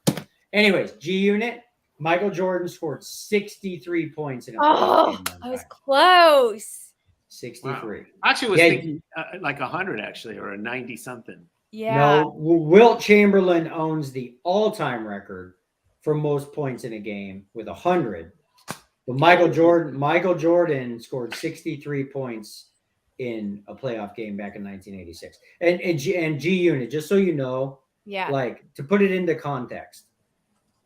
Anyways, G Unit, Michael Jordan scored 63 points in a Oh, game one I was time. close. 63. Wow. Actually, I was Yeah, thinking like 100 actually, or a 90 something. Yeah. No, Wilt Chamberlain owns the all-time record for most points in a game with 100. But Michael Jordan scored 63 points in a playoff game back in 1986. And G Unit, just so you know, Yeah. like to put it into context,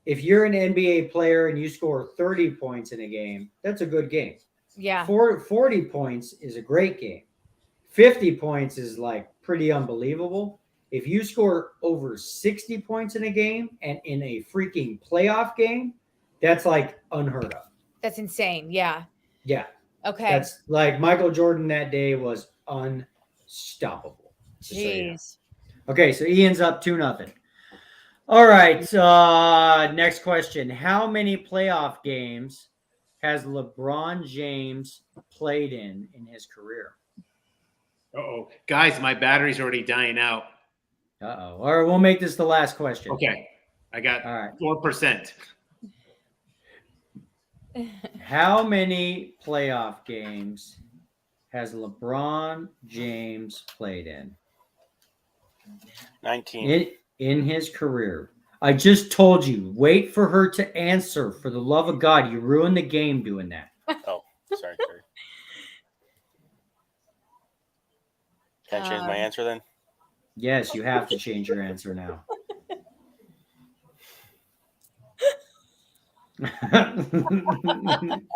if you're an NBA player and you score 30 points in a game, that's a good game. Yeah. 40 points is a great game. 50 points is like pretty unbelievable. If you score over 60 points in a game and in a freaking playoff game, that's like unheard of. That's insane. Yeah. Yeah. Okay. That's like Michael Jordan that day was unstoppable. just so you know. Jeez. Okay, so Ian's up 2-0. All right, next question. How many playoff games has LeBron James played in his career? Uh-oh. Guys, my battery's already dying out. Uh-oh. All right, we'll make this the last question. Okay. I got All right. 4%. How many playoff games has LeBron James played in? 19. In his career. I just told you, wait for her to answer. For the love of God, you ruined the game doing that. Oh, sorry. Can I change my answer then? Yes, you have to change your answer now. You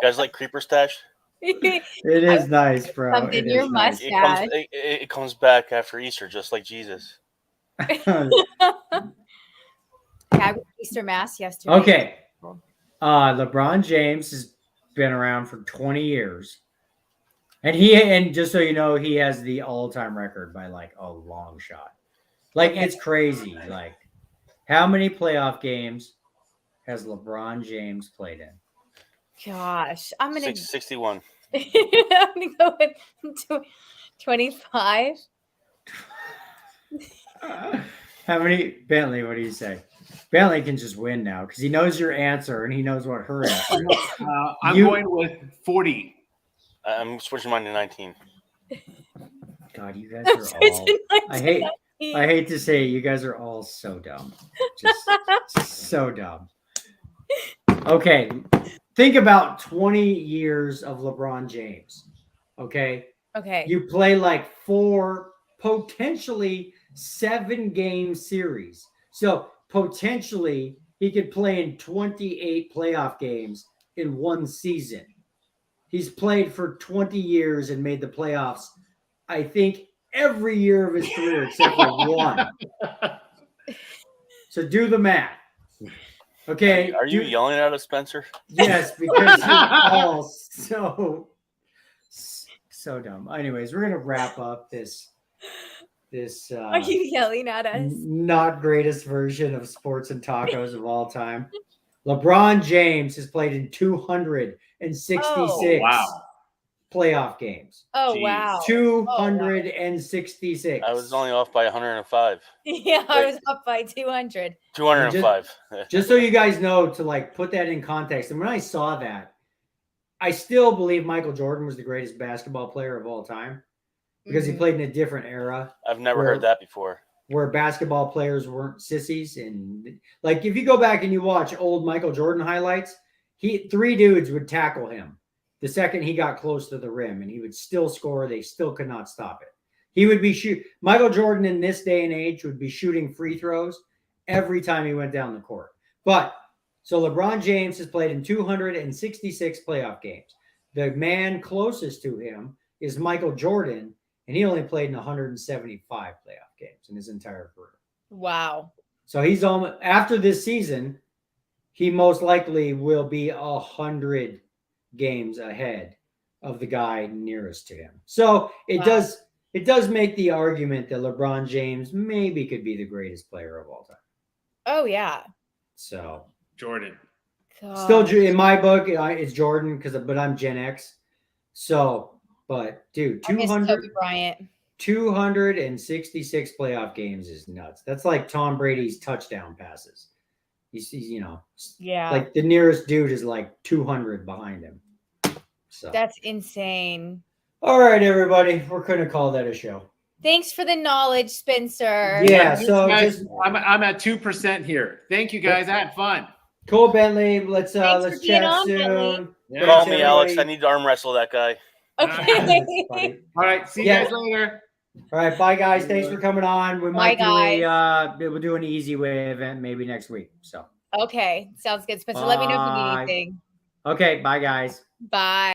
guys like Creeper Stash? It is nice, bro. Something It your is nice. mustache. It comes back after Easter, just like Jesus. Yeah, I went to Easter Mass yesterday. Okay. LeBron James has been around for 20 years. And just so you know, he has the all-time record by like a long shot. Like it's crazy. Like how many playoff games has LeBron James played in? Gosh, I'm gonna 61. I'm gonna go with 25. How many, Bentley? What do you say? Bentley can just win now because he knows your answer and he knows what her answer is. I'm going with 40. I'm switching mine to 19. God, you guys are all. I hate to say it, you guys are all so dumb. Just so dumb. Okay. Think about 20 years of LeBron James. Okay. Okay. You play like 4, potentially 7-game series. So potentially he could play in 28 playoff games in one season. He's played for 20 years and made the playoffs, I think, every year of his career except for one. So do the math. Okay. Are you yelling at us, Spencer? Yes, because you're all so dumb. Anyways, we're gonna wrap up this Are you yelling at us? not greatest version of Sports and Tacos of all time. LeBron James has played in 266 playoff games. Oh Jeez. wow. 266. I was only off by 105. Yeah, I was up by 200. 205. Just so you guys know, to like put that in context, and when I saw that, I still believe Michael Jordan was the greatest basketball player of all time because he played in a different era I've never heard that before. where basketball players weren't sissies. And like, if you go back and you watch old Michael Jordan highlights, 3 dudes would tackle him the second he got close to the rim, and he would still score. They still could not stop it. He would be Michael Jordan in this day and age would be shooting free throws every time he went down the court. But so LeBron James has played in 266 playoff games. The man closest to him is Michael Jordan, and he only played in 175 playoff games in his entire career. Wow. So he's almost, after this season, he most likely will be 100 games ahead of the guy nearest to him. So it does make the argument that LeBron James maybe could be the greatest player of all time. Oh yeah. So Jordan. God. still in my book, it's Jordan but I'm Gen X. So, but dude, I miss Kobe Bryant. 266 playoff games is nuts. That's like Tom Brady's touchdown passes. He's Yeah. like the nearest dude is like 200 behind him. So That's insane. all right, everybody, we're gonna call that a show. Thanks for the knowledge, Spencer. Yeah, so Guys, just I'm at 2% here. Thank you guys. I had fun. cool, Bentley. Let's for let's being chat on, soon. Bentley. Yeah. Call Thanks, me, Alex. I everybody. need to arm wrestle that guy. Okay. All right. See you Yeah. guys later. All right, bye guys. Thanks for coming on. We might Bye, we'll do an easy way event maybe next week. So Okay. Sounds good, Spencer. Let me know if you need Bye. anything. okay, bye guys. Bye.